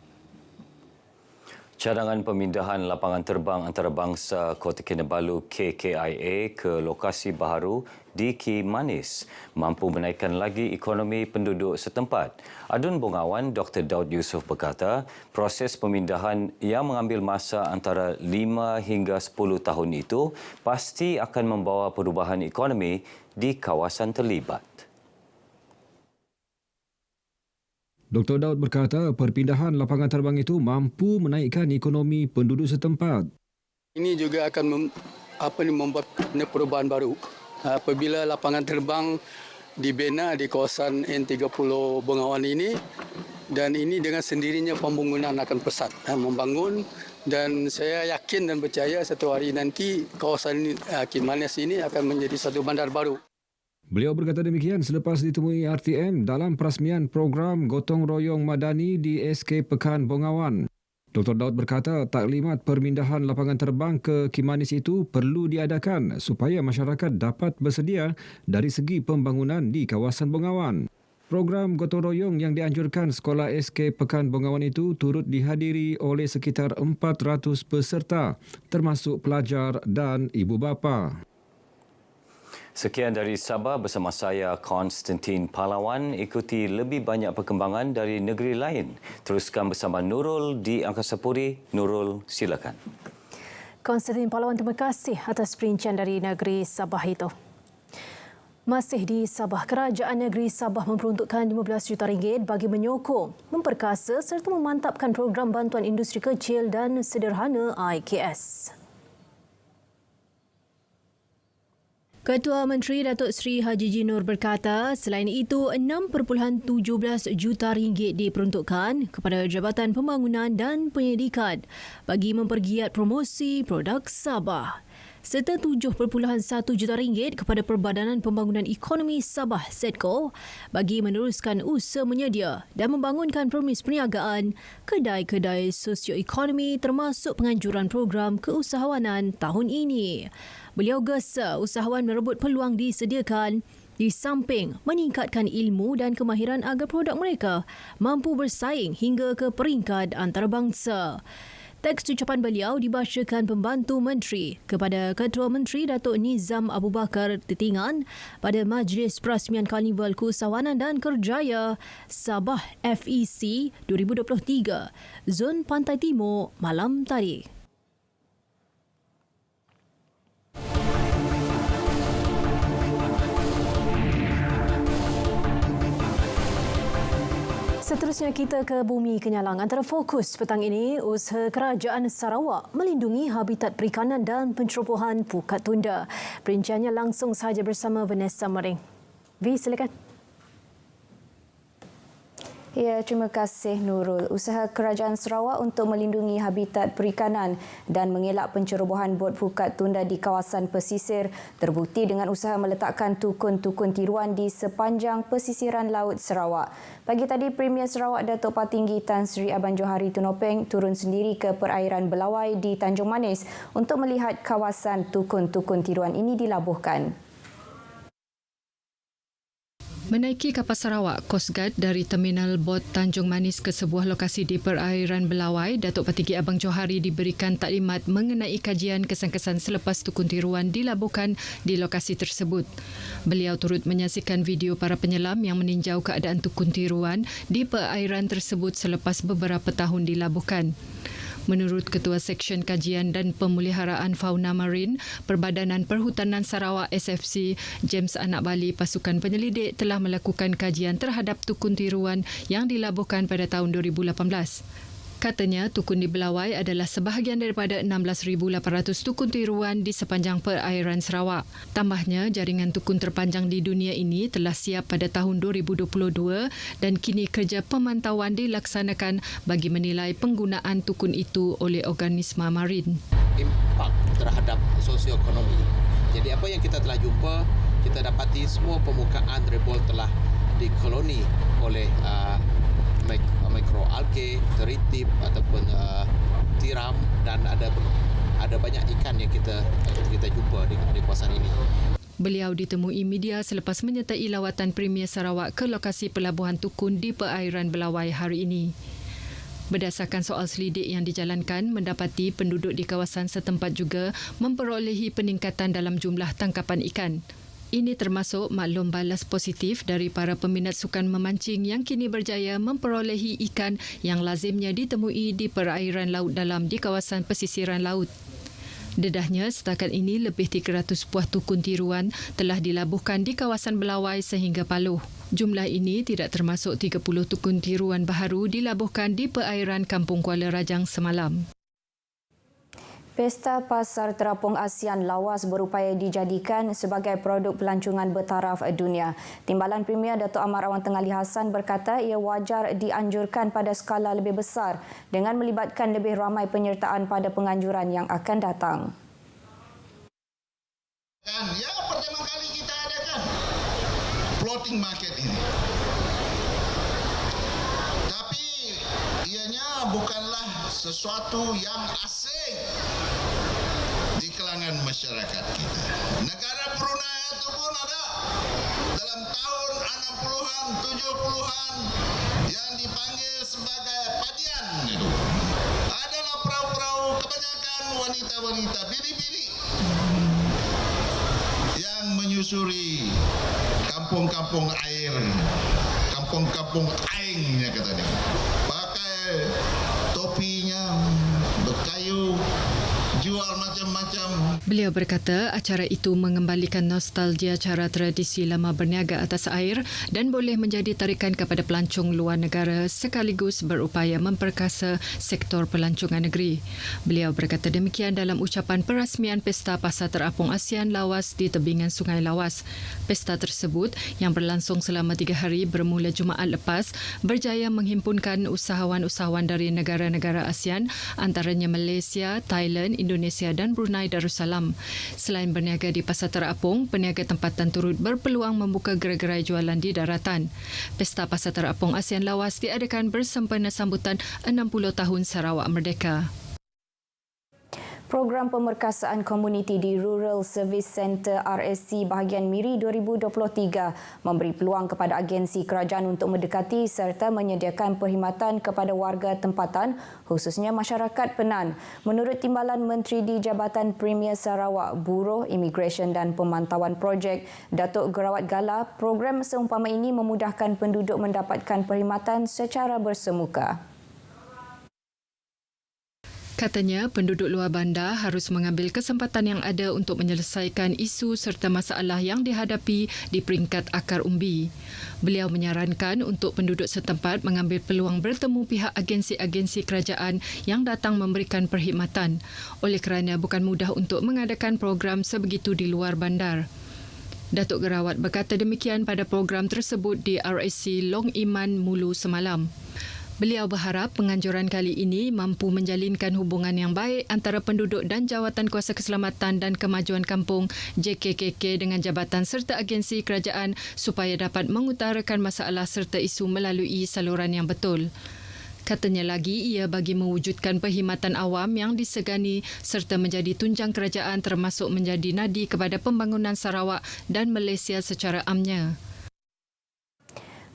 [SPEAKER 16] Cadangan pemindahan lapangan terbang antarabangsa Kota Kinabalu KKIA ke lokasi baharu di Kimanis mampu menaikkan lagi ekonomi penduduk setempat. Adun Bongawan Dr. Daud Yusof berkata, proses pemindahan yang mengambil masa antara 5 hingga 10 tahun itu pasti akan membawa perubahan ekonomi di kawasan terlibat.
[SPEAKER 23] Dr. Daud berkata perpindahan lapangan terbang itu mampu menaikkan ekonomi penduduk setempat.
[SPEAKER 3] Ini juga akan membuat perubahan baru. Apabila lapangan terbang dibina di kawasan N30 Bengawan ini, dan ini dengan sendirinya pembangunan akan pesat membangun, dan saya yakin dan percaya satu hari nanti kawasan Kimanis ini akan menjadi satu bandar baru.
[SPEAKER 23] Beliau berkata demikian selepas ditemui RTM dalam perasmian program Gotong Royong Madani di SK Pekan Bongawan. Dr. Daud berkata taklimat perpindahan lapangan terbang ke Kimanis itu perlu diadakan supaya masyarakat dapat bersedia dari segi pembangunan di kawasan Bongawan. Program Gotong Royong yang dianjurkan Sekolah SK Pekan Bongawan itu turut dihadiri oleh sekitar 400 peserta termasuk pelajar dan ibu bapa.
[SPEAKER 16] Sekian dari Sabah bersama saya Konstantin Pahlawan. Ikuti lebih banyak perkembangan dari negeri lain. Teruskan bersama Nurul di Angkasa Puri. Nurul, silakan.
[SPEAKER 1] Konstantin Pahlawan, terima kasih atas perincian dari negeri Sabah itu. Masih di Sabah, Kerajaan Negeri Sabah memperuntukkan RM15 juta bagi menyokong, memperkasa serta memantapkan program bantuan industri kecil dan sederhana IKS. Ketua Menteri Datuk Seri Haji Jinur berkata, selain itu RM6.17 juta diperuntukkan kepada Jabatan Pembangunan dan Pendidikan bagi mempergiat promosi produk Sabah, serta RM7.1 juta kepada Perbadanan Pembangunan Ekonomi Sabah SEDCO bagi meneruskan usaha menyedia dan membangunkan permis perniagaan kedai-kedai sosioekonomi termasuk penganjuran program keusahawanan tahun ini. Beliau gesa usahawan merebut peluang disediakan di samping meningkatkan ilmu dan kemahiran agar produk mereka mampu bersaing hingga ke peringkat antarabangsa. Teks ucapan beliau dibacakan pembantu menteri kepada Ketua Menteri Datuk Nizam Abu Bakar Tetingan pada Majlis Perasmian Karnival Keusahawanan dan Kerjaya Sabah FEC 2023 Zon Pantai Timur malam tadi. Seterusnya kita ke Bumi Kenyalang. Antara fokus petang ini, usaha Kerajaan Sarawak melindungi habitat perikanan dan pencerobohan pukat tunda. Perinciannya langsung sahaja bersama Vanessa Mering. V, silakan.
[SPEAKER 4] Ya, terima kasih Nurul. Usaha Kerajaan Sarawak untuk melindungi habitat perikanan dan mengelak pencerobohan bot pukat tunda di kawasan pesisir terbukti dengan usaha meletakkan tukun-tukun tiruan di sepanjang pesisiran Laut Sarawak. Pagi tadi, Premier Sarawak Datuk Patinggi Tan Sri Abang Johari Tunopeng turun sendiri ke perairan Belawai di Tanjung Manis untuk melihat kawasan tukun-tukun tiruan ini dilabuhkan.
[SPEAKER 5] Menaiki kapal Sarawak Coast Guard dari Terminal Bot Tanjung Manis ke sebuah lokasi di perairan Belawai, Datuk Patinggi Abang Johari diberikan taklimat mengenai kajian kesan-kesan selepas tukun tiruan dilabuhkan di lokasi tersebut. Beliau turut menyaksikan video para penyelam yang meninjau keadaan tukun tiruan di perairan tersebut selepas beberapa tahun dilabuhkan. Menurut Ketua Seksyen Kajian dan Pemeliharaan Fauna Marin, Perbadanan Perhutanan Sarawak SFC, James Anak Bali, pasukan penyelidik telah melakukan kajian terhadap tukun tiruan yang dilabuhkan pada tahun 2018. Katanya, tukun di Belawai adalah sebahagian daripada 16,800 tukun tiruan di sepanjang perairan Sarawak. Tambahnya, jaringan tukun terpanjang di dunia ini telah siap pada tahun 2022 dan kini kerja pemantauan dilaksanakan bagi menilai penggunaan tukun itu oleh organisma marin.
[SPEAKER 6] Impak terhadap sosioekonomi. Jadi apa yang kita telah jumpa, kita dapati semua permukaan rebol telah dikoloni oleh mikroalge, teritip ataupun tiram dan ada banyak ikan yang kita jumpa di kawasan ini.
[SPEAKER 5] Beliau ditemui media selepas menyertai lawatan Premier Sarawak ke lokasi pelabuhan tukun di perairan Belawai hari ini. Berdasarkan soal selidik yang dijalankan, mendapati penduduk di kawasan setempat juga memperolehi peningkatan dalam jumlah tangkapan ikan. Ini termasuk maklum balas positif dari para peminat sukan memancing yang kini berjaya memperolehi ikan yang lazimnya ditemui di perairan laut dalam di kawasan pesisiran laut. Dedahnya, setakat ini lebih 300 buah tukun tiruan telah dilabuhkan di kawasan Belawai sehingga Paluh. Jumlah ini tidak termasuk 30 tukun tiruan baharu dilabuhkan di perairan Kampung Kuala Rajang semalam.
[SPEAKER 4] Pesta Pasar Terapung ASEAN lawas berupaya dijadikan sebagai produk pelancongan bertaraf dunia. Timbalan Premier Datuk Ahmad Awang Tengali Hassan berkata ia wajar dianjurkan pada skala lebih besar dengan melibatkan lebih ramai penyertaan pada penganjuran yang akan datang.
[SPEAKER 24] Yang pertama kali kita adakan floating market ini. Tapi ianya bukanlah sesuatu yang asing di kalangan masyarakat kita. Negara Brunei itu pun ada dalam tahun 60-an, 70-an yang dipanggil sebagai padian itu. Adalah perahu-perahu kebanyakan wanita-wanita bini-bini yang menyusuri kampung-kampung air, kampung-kampung aingnya katanya. Pakai topinya berkayu, jual macam-macam.
[SPEAKER 5] Beliau berkata acara itu mengembalikan nostalgia cara tradisi lama berniaga atas air dan boleh menjadi tarikan kepada pelancong luar negara sekaligus berupaya memperkasa sektor pelancongan negeri. Beliau berkata demikian dalam ucapan perasmian Pesta Pasar Terapung ASEAN Lawas di tebingan Sungai Lawas. Pesta tersebut yang berlangsung selama 3 hari bermula Jumaat lepas berjaya menghimpunkan usahawan-usahawan dari negara-negara ASEAN antaranya Malaysia, Thailand, Indonesia dan Brunei Darussalam. Selain berniaga di Pasar Terapung, peniaga tempatan turut berpeluang membuka gerai-gerai jualan di daratan. Pesta Pasar Terapung ASEAN Lawas diadakan bersempena sambutan 60 tahun Sarawak Merdeka.
[SPEAKER 4] Program Pemerkasaan Komuniti di Rural Service Centre RSC bahagian Miri 2023 memberi peluang kepada agensi kerajaan untuk mendekati serta menyediakan perkhidmatan kepada warga tempatan khususnya masyarakat Penan. Menurut Timbalan Menteri di Jabatan Premier Sarawak, Buruh, Imigresen dan Pemantauan Projek, Datuk Gerawat Gala, program seumpama ini memudahkan penduduk mendapatkan perkhidmatan secara bersemuka.
[SPEAKER 5] Katanya, penduduk luar bandar harus mengambil kesempatan yang ada untuk menyelesaikan isu serta masalah yang dihadapi di peringkat akar umbi. Beliau menyarankan untuk penduduk setempat mengambil peluang bertemu pihak agensi-agensi kerajaan yang datang memberikan perkhidmatan oleh kerana bukan mudah untuk mengadakan program sebegitu di luar bandar. Datuk Gerawat berkata demikian pada program tersebut di RSC Long Iman Mulu semalam. Beliau berharap penganjuran kali ini mampu menjalinkan hubungan yang baik antara penduduk dan Jawatan Kuasa Keselamatan dan Kemajuan Kampung JKKK dengan jabatan serta agensi kerajaan supaya dapat mengutarakan masalah serta isu melalui saluran yang betul. Katanya lagi, ia bagi mewujudkan perkhidmatan awam yang disegani serta menjadi tunjang kerajaan termasuk menjadi nadi kepada pembangunan Sarawak dan Malaysia secara amnya.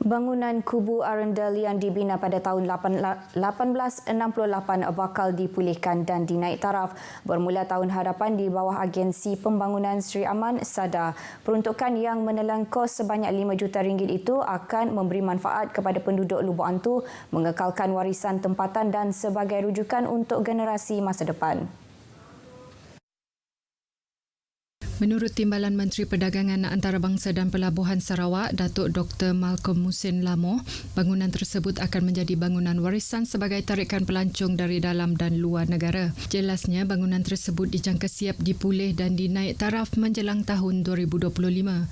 [SPEAKER 4] Bangunan Kubu Arundel yang dibina pada tahun 1868 bakal dipulihkan dan dinaik taraf bermula tahun hadapan di bawah agensi pembangunan Sri Aman Sada. Peruntukan yang menelan kos sebanyak RM5 juta itu akan memberi manfaat kepada penduduk Lubuk Antu, mengekalkan warisan tempatan dan sebagai rujukan untuk generasi masa depan.
[SPEAKER 5] Menurut Timbalan Menteri Perdagangan Antarabangsa dan Pelabuhan Sarawak, Datuk Dr. Malcolm Musin Lamoh, bangunan tersebut akan menjadi bangunan warisan sebagai tarikan pelancong dari dalam dan luar negara. Jelasnya, bangunan tersebut dijangka siap dipulih dan dinaik taraf menjelang tahun 2025.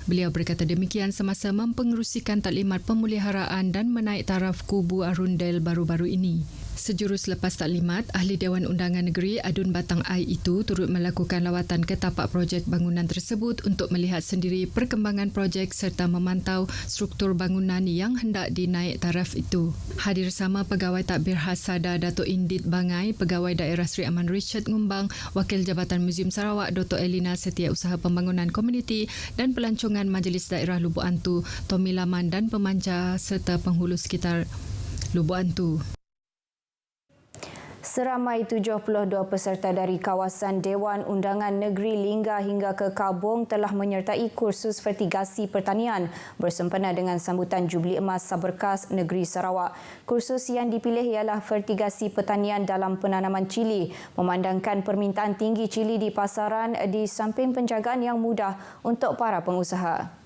[SPEAKER 5] Beliau berkata demikian semasa mempengerusikan taklimat pemeliharaan dan menaik taraf Kubu Arundel baru-baru ini. Sejurus lepas taklimat, Ahli Dewan Undangan Negeri Adun Batang Ai itu turut melakukan lawatan ke tapak projek bangunan tersebut untuk melihat sendiri perkembangan projek serta memantau struktur bangunan yang hendak dinaik taraf itu. Hadir sama Pegawai Tadbir Khas Sada Datuk Indit Bangai, Pegawai Daerah Sri Aman Richard Ngumbang, Wakil Jabatan Muzium Sarawak Dr. Elina Setiausaha Pembangunan Komuniti dan Pelancongan Majlis Daerah Lubuk Antu, Tommy Laman dan pemancar serta penghulu sekitar Lubuk Antu.
[SPEAKER 4] Seramai 72 peserta dari kawasan Dewan Undangan Negeri Lingga hingga ke Kabong telah menyertai kursus fertigasi pertanian bersempena dengan sambutan Jubli Emas Saberkas Negeri Sarawak. Kursus yang dipilih ialah fertigasi pertanian dalam penanaman cili, memandangkan permintaan tinggi cili di pasaran di samping penjagaan yang mudah untuk para pengusaha.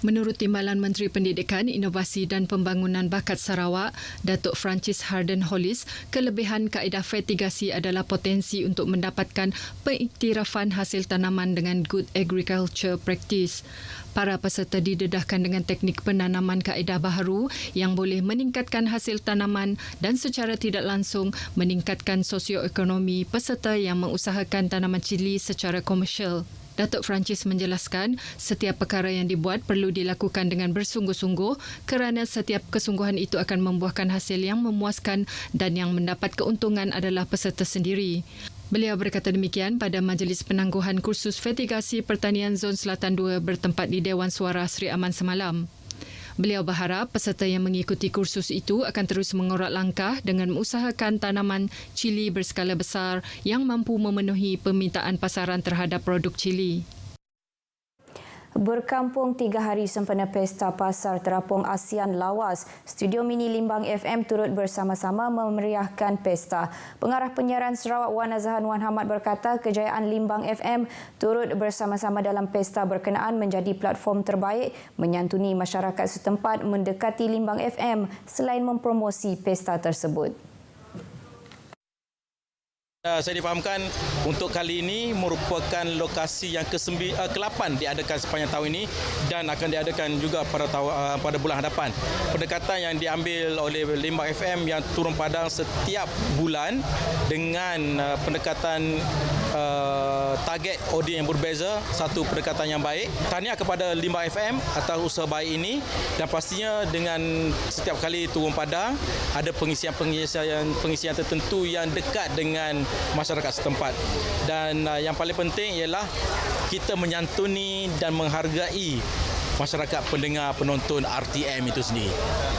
[SPEAKER 5] Menurut Timbalan Menteri Pendidikan, Inovasi dan Pembangunan Bakat Sarawak, Datuk Francis Harden Hollis, kelebihan kaedah fertigasi adalah potensi untuk mendapatkan pengiktirafan hasil tanaman dengan Good Agriculture Practice. Para peserta didedahkan dengan teknik penanaman kaedah baharu yang boleh meningkatkan hasil tanaman dan secara tidak langsung meningkatkan sosioekonomi peserta yang mengusahakan tanaman cili secara komersial. Datuk Francis menjelaskan setiap perkara yang dibuat perlu dilakukan dengan bersungguh-sungguh kerana setiap kesungguhan itu akan membuahkan hasil yang memuaskan dan yang mendapat keuntungan adalah peserta sendiri. Beliau berkata demikian pada majlis penangguhan kursus fertigasi pertanian Zon Selatan 2 bertempat di Dewan Suara Sri Aman semalam. Beliau berharap peserta yang mengikuti kursus itu akan terus mengorak langkah dengan mengusahakan tanaman cili berskala besar yang mampu memenuhi permintaan pasaran terhadap produk cili.
[SPEAKER 4] Berkampung 3 hari sempena Pesta Pasar Terapung ASEAN Lawas, Studio Mini Limbang FM turut bersama-sama memeriahkan pesta. Pengarah penyiaran Sarawak Wan Azahan Wan Hamad berkata kejayaan Limbang FM turut bersama-sama dalam pesta berkenaan menjadi platform terbaik menyantuni masyarakat setempat mendekati Limbang FM selain mempromosi pesta tersebut.
[SPEAKER 7] Saya difahamkan untuk kali ini merupakan lokasi yang ke-8 diadakan sepanjang tahun ini dan akan diadakan juga pada bulan hadapan. Pendekatan yang diambil oleh Limbang FM yang turun padang setiap bulan dengan pendekatan target audiens yang berbeza, satu pendekatan yang baik. Tahniah kepada Limbang FM atas usaha baik ini dan pastinya dengan setiap kali turun padang ada pengisian tertentu yang dekat dengan masyarakat setempat. Dan yang paling penting ialah kita menyantuni dan menghargai masyarakat pendengar penonton RTM itu sendiri.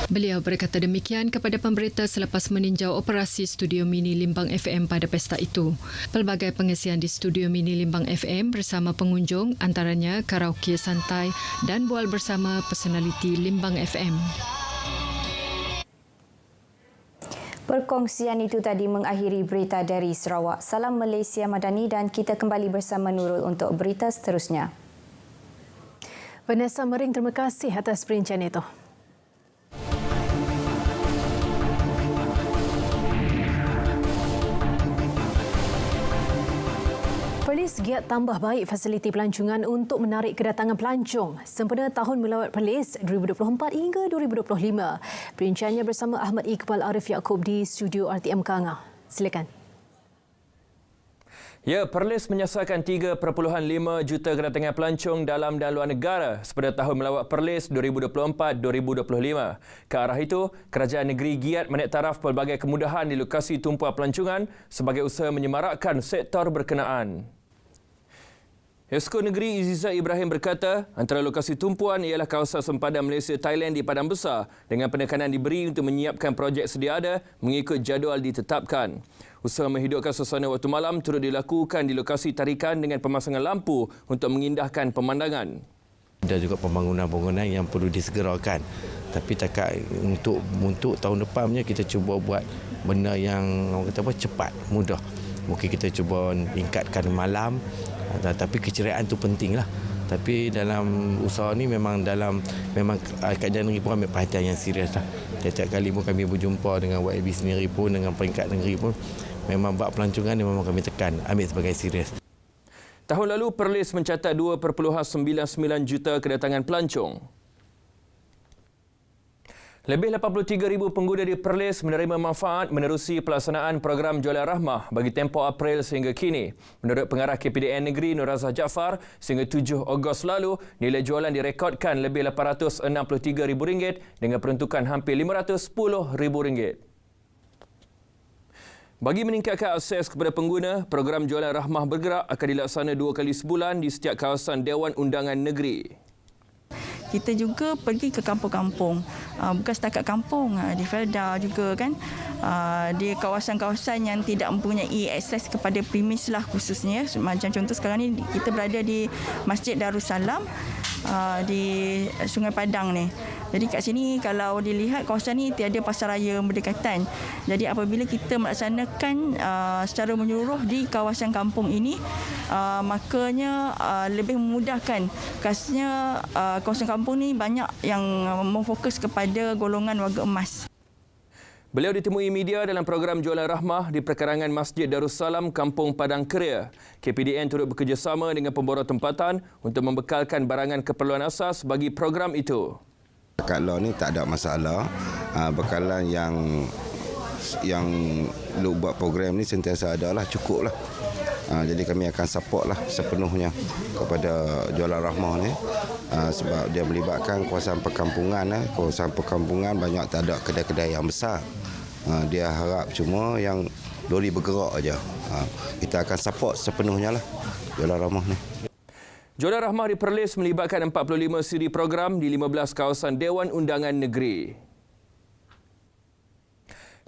[SPEAKER 5] Beliau berkata demikian kepada pemberita selepas meninjau operasi Studio Mini Limbang FM pada pesta itu. Pelbagai pengisian di Studio Mini Limbang FM bersama pengunjung antaranya karaoke santai dan bual bersama personaliti Limbang FM.
[SPEAKER 4] Perkongsian itu tadi mengakhiri berita dari Sarawak. Salam Malaysia Madani dan kita kembali bersama Nurul untuk berita seterusnya.
[SPEAKER 1] Vanessa Mering, terima kasih atas perincian itu. Perlis giat tambah baik fasiliti pelancongan untuk menarik kedatangan pelancong sempena Tahun Melawat Perlis 2024 hingga 2025. Perinciannya bersama Ahmad Iqbal Arif Yaakob di studio RTM Kangah. Silakan.
[SPEAKER 8] Ya, Perlis menyasarkan 3.5 juta kedatangan pelancong dalam dan luar negara sempena Tahun Melawat Perlis 2024-2025. Ke arah itu, kerajaan negeri giat meniktaraf pelbagai kemudahan di lokasi tumpuan pelancongan sebagai usaha menyemarakkan sektor berkenaan. Esko Negeri Iziza Ibrahim berkata, antara lokasi tumpuan ialah kawasan sempadan Malaysia Thailand di Padang Besar dengan penekanan diberi untuk menyiapkan projek sedia ada mengikut jadual ditetapkan. Usaha menghidupkan suasana waktu malam turut dilakukan di lokasi tarikan dengan pemasangan lampu untuk mengindahkan pemandangan.
[SPEAKER 9] Ada juga pembangunan-bangunan yang perlu disegerakan. Tapi takat untuk tahun depannya kita cuba buat benda yang orang kata apa, cepat, mudah. Mungkin kita cuba tingkatkan malam, tapi keceriaan tu pentinglah. Tapi dalam usaha ni memang kerajaan negeri pun ambil perhatian yang serius lah. Setiap kali pun kami berjumpa dengan YB sendiri pun, dengan peringkat negeri pun, memang bab pelancongan ni memang kami tekan, ambil sebagai serius.
[SPEAKER 8] Tahun lalu, Perlis mencatat 2.99 juta kedatangan pelancong. Lebih 83,000 pengguna di Perlis menerima manfaat menerusi pelaksanaan program Jualan Rahmah bagi tempoh April sehingga kini. Menurut Pengarah KPDN Negeri Nur Razak Jaafar, sehingga 7 Ogos lalu, nilai jualan direkodkan lebih RM863,000 dengan peruntukan hampir RM510,000. Bagi meningkatkan akses kepada pengguna, program Jualan Rahmah Bergerak akan dilaksana 2 kali sebulan di setiap kawasan Dewan Undangan Negeri.
[SPEAKER 10] Kita juga pergi ke kampung-kampung, bukan setakat kampung, di Felda juga kan, di kawasan-kawasan yang tidak mempunyai akses kepada premis lah khususnya. Macam contoh sekarang ni kita berada di Masjid Darussalam di Sungai Padang ni. Jadi kat sini kalau dilihat kawasan ni tiada pasar raya berdekatan. Jadi apabila kita melaksanakan secara menyeluruh di kawasan kampung ini, makanya lebih memudahkan. Khasnya kawasan kampung ni banyak yang memfokus kepada golongan warga emas.
[SPEAKER 8] Beliau ditemui media dalam program Jualan Rahmah di perkarangan Masjid Darussalam, Kampung Padang Keria. KPDN turut bekerjasama dengan pemborong tempatan untuk membekalkan barangan keperluan asas bagi program itu.
[SPEAKER 11] Kalau ni tak ada masalah, bekalan yang lu buat program ni sentiasa ada lah, cukup lah. Jadi kami akan support lah sepenuhnya kepada Jualan Rahmah ni, sebab dia melibatkan kawasan perkampungan. Kawasan perkampungan banyak tak ada kedai-kedai yang besar. Dia harap cuma yang lori bergerak aja. Kita akan support sepenuhnya lah Jualan Rahmah ni.
[SPEAKER 8] Jualan Rahmah di Perlis melibatkan 45 siri program di 15 kawasan Dewan Undangan Negeri.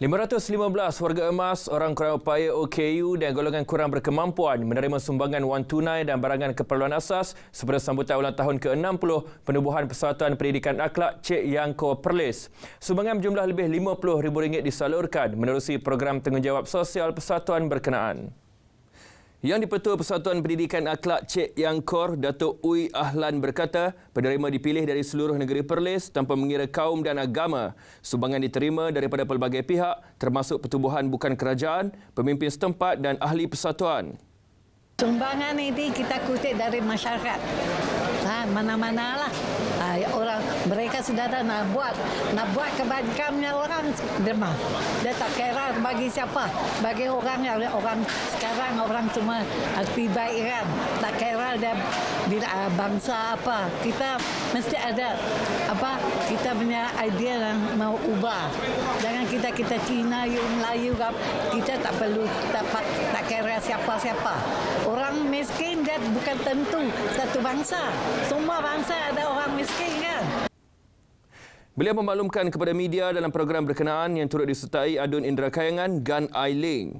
[SPEAKER 8] 515 warga emas, orang kurang upaya OKU dan golongan kurang berkemampuan menerima sumbangan wang tunai dan barangan keperluan asas sepada sambutan ulang tahun ke-60 penubuhan Persatuan Pendidikan Akhlak Cik Yangko Perlis. Sumbangan berjumlah lebih RM50,000 disalurkan menerusi program tanggungjawab sosial persatuan berkenaan. Yang di-Petua Persatuan Pendidikan Akhlak Cik Yangkor, Datuk Ui Ahlan berkata, penerima dipilih dari seluruh negeri Perlis tanpa mengira kaum dan agama. Sumbangan diterima daripada pelbagai pihak, termasuk pertubuhan bukan kerajaan, pemimpin setempat dan ahli persatuan.
[SPEAKER 25] Sumbangan ini kita kutip dari masyarakat. Mana-mana lah. Orang mereka sudah ada nak buat kebajikannya orang derma. Dia tak kira bagi siapa, bagi orang sekarang orang semua hati baik kan. Tak kira dia bila bangsa apa. Kita mesti ada kita punya idea yang mau ubah. Jangan kita Cina, Melayu, kita tak perlu tak kira siapa-siapa. Orang miskin dia bukan tentu satu bangsa. Semua bangsa ada orang miskin kan.
[SPEAKER 8] Beliau memaklumkan kepada media dalam program berkenaan yang turut disertai Adun Indra Kayangan, Gan Ailing.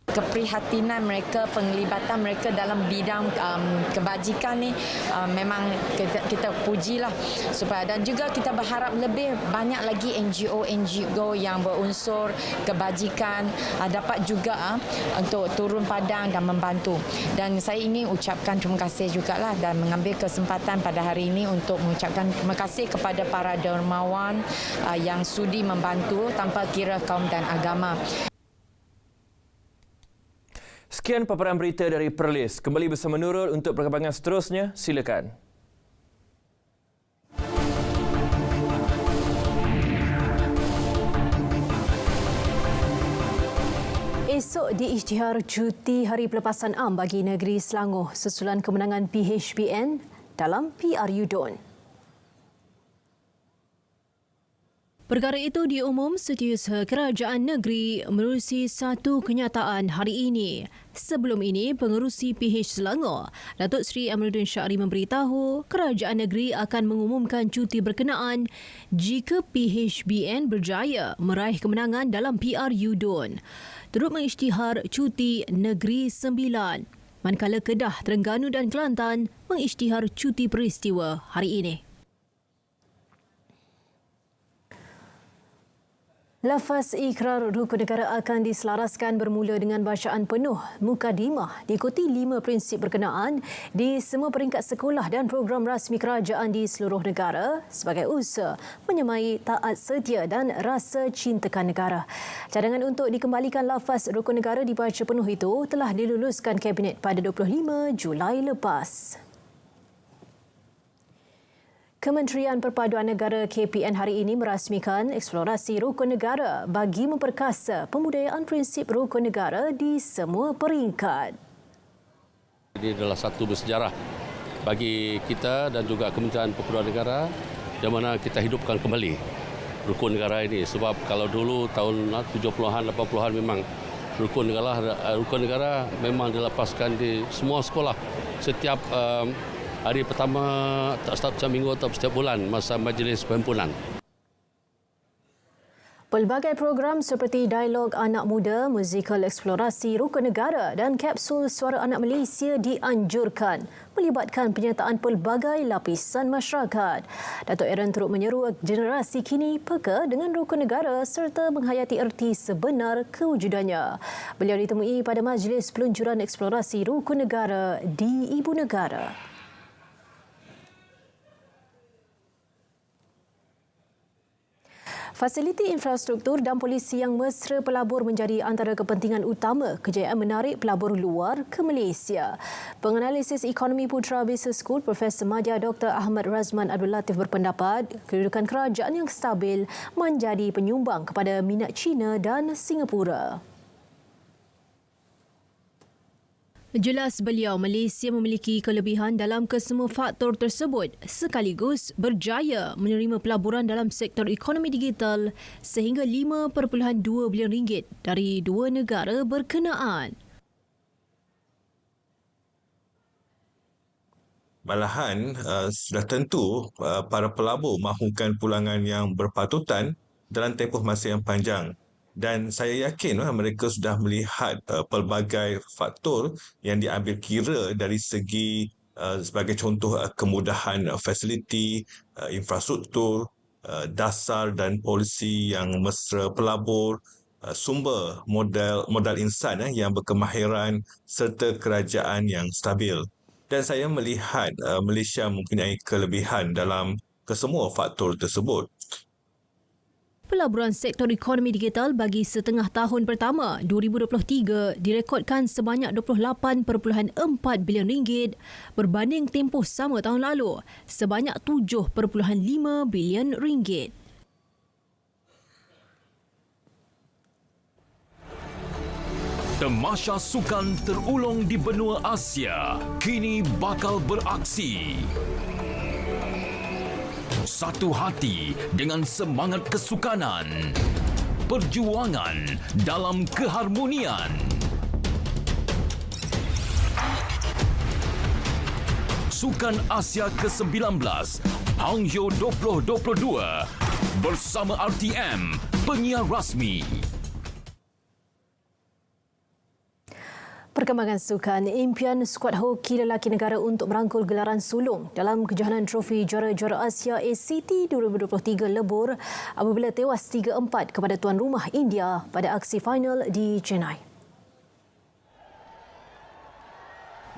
[SPEAKER 26] Keprihatinan mereka, penglibatan mereka dalam bidang kebajikan ni memang kita pujilah supaya, dan juga kita berharap lebih banyak lagi NGO yang berunsur kebajikan dapat juga untuk turun padang dan membantu. Dan saya ingin ucapkan terima kasih jugalah dan mengambil kesempatan pada hari ini untuk mengucapkan terima kasih kepada para dermawan yang sudi membantu tanpa kira kaum dan agama.
[SPEAKER 8] Sekian paparan berita dari Perlis. Kembali bersama Nurul untuk perkembangan seterusnya. Silakan.
[SPEAKER 1] Esok diisytihar cuti hari pelepasan am bagi negeri Selangor susulan kemenangan PHBN dalam PRU DON. Perkara itu diumum Setiausaha Kerajaan Negeri menerusi satu kenyataan hari ini. Sebelum ini, Pengerusi PH Selangor, Datuk Seri Amiruddin Syahri memberitahu Kerajaan Negeri akan mengumumkan cuti berkenaan jika PHBN berjaya meraih kemenangan dalam PRU DON. Turut mengisytihar cuti Negeri Sembilan, manakala Kedah, Terengganu dan Kelantan mengisytihar cuti peristiwa hari ini. Lafaz ikrar rukun negara akan diselaraskan bermula dengan bacaan penuh mukadimah diikuti 5 prinsip berkenaan di semua peringkat sekolah dan program rasmi kerajaan di seluruh negara sebagai usaha menyemai taat setia dan rasa cintakan negara. Cadangan untuk dikembalikan lafaz rukun negara dibaca penuh itu telah diluluskan Kabinet pada 25 Julai lepas. Kementerian Perpaduan Negara KPN hari ini merasmikan eksplorasi rukun negara bagi memperkasa pembudayaan prinsip rukun negara di semua peringkat.
[SPEAKER 12] Ini adalah satu bersejarah bagi kita dan juga Kementerian Perpaduan Negara di mana kita hidupkan kembali rukun negara ini. Sebab kalau dulu tahun 70-an, 80-an memang rukun negara memang dilepaskan di semua sekolah setiap hari pertama, setiap minggu atau setiap bulan masa majlis perhimpunan.
[SPEAKER 1] Pelbagai program seperti Dialog Anak Muda, Musikal Eksplorasi Rukun Negara dan Kapsul Suara Anak Malaysia dianjurkan melibatkan penyertaan pelbagai lapisan masyarakat. Datuk Aaron turut menyeru generasi kini peka dengan rukun negara serta menghayati erti sebenar kewujudannya. Beliau ditemui pada Majlis Peluncuran Eksplorasi Rukun Negara di Ibu Negara. Fasiliti infrastruktur dan polisi yang mesra pelabur menjadi antara kepentingan utama kejayaan menarik pelabur luar ke Malaysia. Penganalisis Ekonomi Putra Business School Profesor Madya Dr. Ahmad Razman Abdul Latif berpendapat kedudukan kerajaan yang stabil menjadi penyumbang kepada minat China dan Singapura. Jelas beliau, Malaysia memiliki kelebihan dalam kesemua faktor tersebut sekaligus berjaya menerima pelaburan dalam sektor ekonomi digital sehingga 5.2 bilion ringgit dari 2 negara berkenaan.
[SPEAKER 13] Malahan sudah tentu para pelabur mahukan pulangan yang berpatutan dalam tempoh masa yang panjang. Dan saya yakin mereka sudah melihat pelbagai faktor yang diambil kira dari segi sebagai contoh kemudahan fasiliti, infrastruktur, dasar dan polisi yang mesra pelabur, sumber modal insan yang berkemahiran serta kerajaan yang stabil. Dan saya melihat Malaysia mempunyai kelebihan dalam kesemua faktor tersebut.
[SPEAKER 1] Pelaburan sektor ekonomi digital bagi setengah tahun pertama 2023 direkodkan sebanyak 28.4 bilion ringgit berbanding tempoh sama tahun lalu sebanyak 7.5 bilion ringgit.
[SPEAKER 14] Tamasya sukan terulung di benua Asia kini bakal beraksi. Satu hati dengan semangat kesukanan, perjuangan dalam keharmonian. Sukan Asia ke-19 Hangzhou 2022 bersama RTM, penyiar rasmi.
[SPEAKER 1] Perkembangan sukan, impian skuad hoki lelaki negara untuk merangkul gelaran sulung dalam kejohanan trofi juara-juara Asia ACT 2023 lebur apabila tewas 3-4 kepada tuan rumah India pada aksi final di Chennai.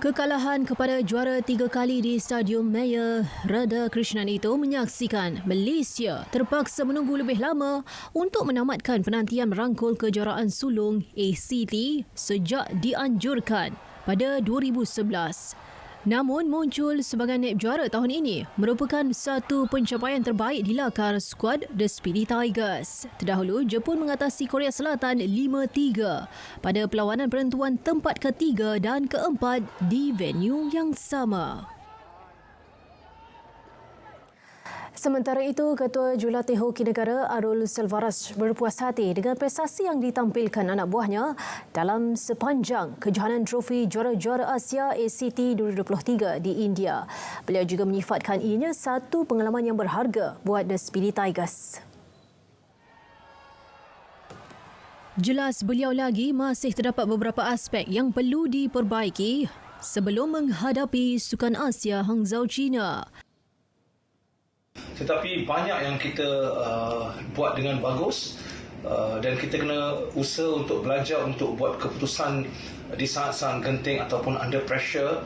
[SPEAKER 1] Kekalahan kepada juara 3 kali di Stadium Mayor Radhakrishnan itu menyaksikan Malaysia terpaksa menunggu lebih lama untuk menamatkan penantian merangkul kejuaraan sulung ACT sejak dianjurkan pada 2011. Namun muncul sebagai naib juara tahun ini merupakan satu pencapaian terbaik di lakar skuad The Speedy Tigers. Terdahulu, Jepun mengatasi Korea Selatan 5-3 pada perlawanan penentuan tempat ketiga dan keempat di venue yang sama. Sementara itu, Ketua Jurulatih Hoki Negara Arul Selvaraj berpuas hati dengan prestasi yang ditampilkan anak buahnya dalam sepanjang kejohanan trofi Juara-Juara Asia ACT 2023 di India. Beliau juga menyifatkan ianya satu pengalaman yang berharga buat The Speedy Tigers. Jelas beliau lagi masih terdapat beberapa aspek yang perlu diperbaiki sebelum menghadapi Sukan Asia Hangzhou, China.
[SPEAKER 15] Tetapi banyak yang kita buat dengan bagus dan kita kena usaha untuk belajar untuk buat keputusan di saat-saat genting ataupun under pressure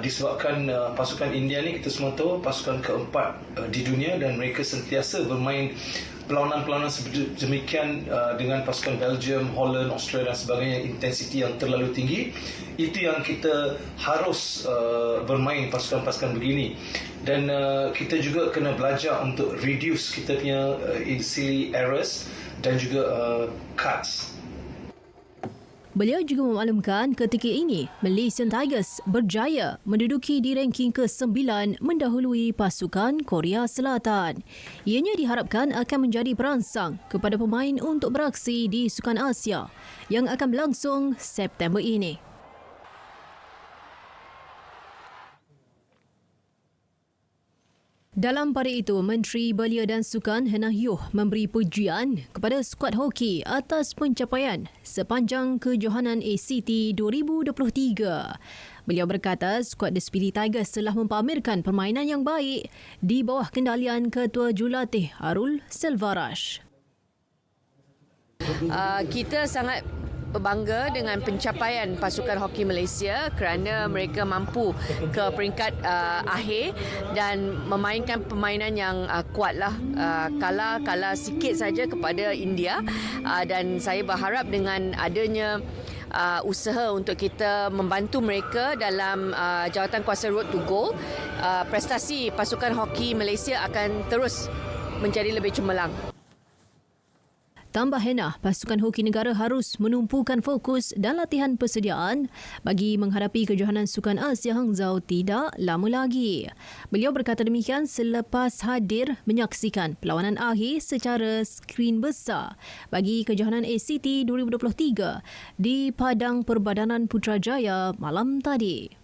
[SPEAKER 15] disebabkan pasukan India ni kita semua tahu pasukan keempat di dunia dan mereka sentiasa bermain perlawanan-perlawanan sedemikian dengan pasukan Belgium, Holland, Australia dan sebagainya, intensiti yang terlalu tinggi. Itu yang kita harus bermain pasukan-pasukan begini. Dan kita juga kena belajar untuk reduce kita punya silly errors dan juga cuts.
[SPEAKER 1] Beliau juga memaklumkan ketika ini Malaysian Tigers berjaya menduduki di ranking ke-9 mendahului pasukan Korea Selatan. Ianya diharapkan akan menjadi perangsang kepada pemain untuk beraksi di Sukan Asia yang akan berlangsung September ini. Dalam pada itu, Menteri Belia dan Sukan Hannah Yeoh memberi pujian kepada skuad hoki atas pencapaian sepanjang kejohanan ACT 2023. Beliau berkata skuad The Speedy Tigers telah mempamerkan permainan yang baik di bawah kendalian Ketua Jurulatih Arul Selvaraj.
[SPEAKER 17] Kita sangat berbangga dengan pencapaian pasukan hoki Malaysia kerana mereka mampu ke peringkat akhir dan memainkan permainan yang kuatlah, kalah sikit saja kepada India, dan saya berharap dengan adanya usaha untuk kita membantu mereka dalam jawatan kuasa Road to Goal, prestasi pasukan hoki Malaysia akan terus menjadi lebih cemerlang.
[SPEAKER 1] Tambah Hannah, pasukan hoki negara harus menumpukan fokus dan latihan persediaan bagi menghadapi kejohanan Sukan Asia Hangzhou tidak lama lagi. Beliau berkata demikian selepas hadir menyaksikan perlawanan akhir secara skrin besar bagi kejohanan ACT 2023 di Padang Perbadanan Putrajaya malam tadi.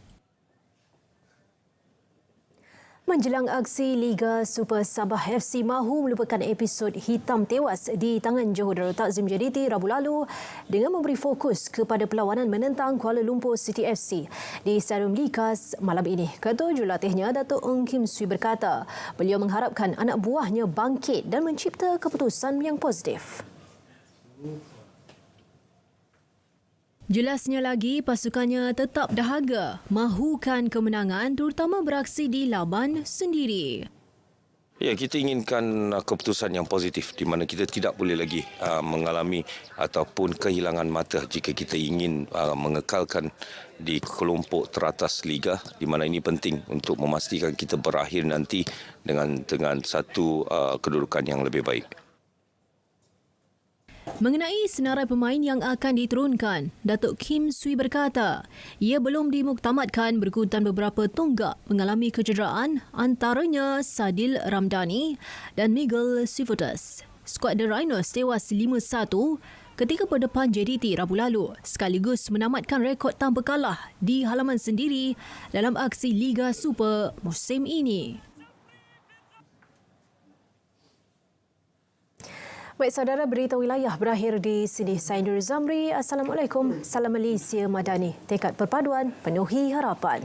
[SPEAKER 1] Menjelang aksi Liga Super Sabah FC mahu melupakan episod hitam tewas di tangan Johor Darul Takzim JDT Rabu lalu dengan memberi fokus kepada perlawanan menentang Kuala Lumpur City FC di Stadium Likas malam ini. Ketua Jurulatihnya Datuk Ong Kim Swee berkata beliau mengharapkan anak buahnya bangkit dan mencipta keputusan yang positif. Jelasnya lagi, pasukannya tetap dahaga mahukan kemenangan terutama beraksi di laban sendiri.
[SPEAKER 19] Ya, kita inginkan keputusan yang positif di mana kita tidak boleh lagi mengalami ataupun kehilangan mata jika kita ingin mengekalkan di kelompok teratas Liga, di mana ini penting untuk memastikan kita berakhir nanti dengan satu kedudukan yang lebih baik.
[SPEAKER 1] Mengenai senarai pemain yang akan diturunkan, Datuk Kim Swee berkata, ia belum dimuktamadkan berikutan beberapa tonggak mengalami kecederaan antaranya Sadil Ramdhani dan Miguel Cifuentes. Skuad The Rhinos tewas 5-1 ketika berdepan JDT Rabu lalu sekaligus menamatkan rekod tanpa kalah di halaman sendiri dalam aksi Liga Super musim ini. Baik saudara, berita wilayah berakhir di sini. Saya Nur Zamri. Assalamualaikum. Salam Malaysia Madani. Tekad perpaduan penuhi harapan.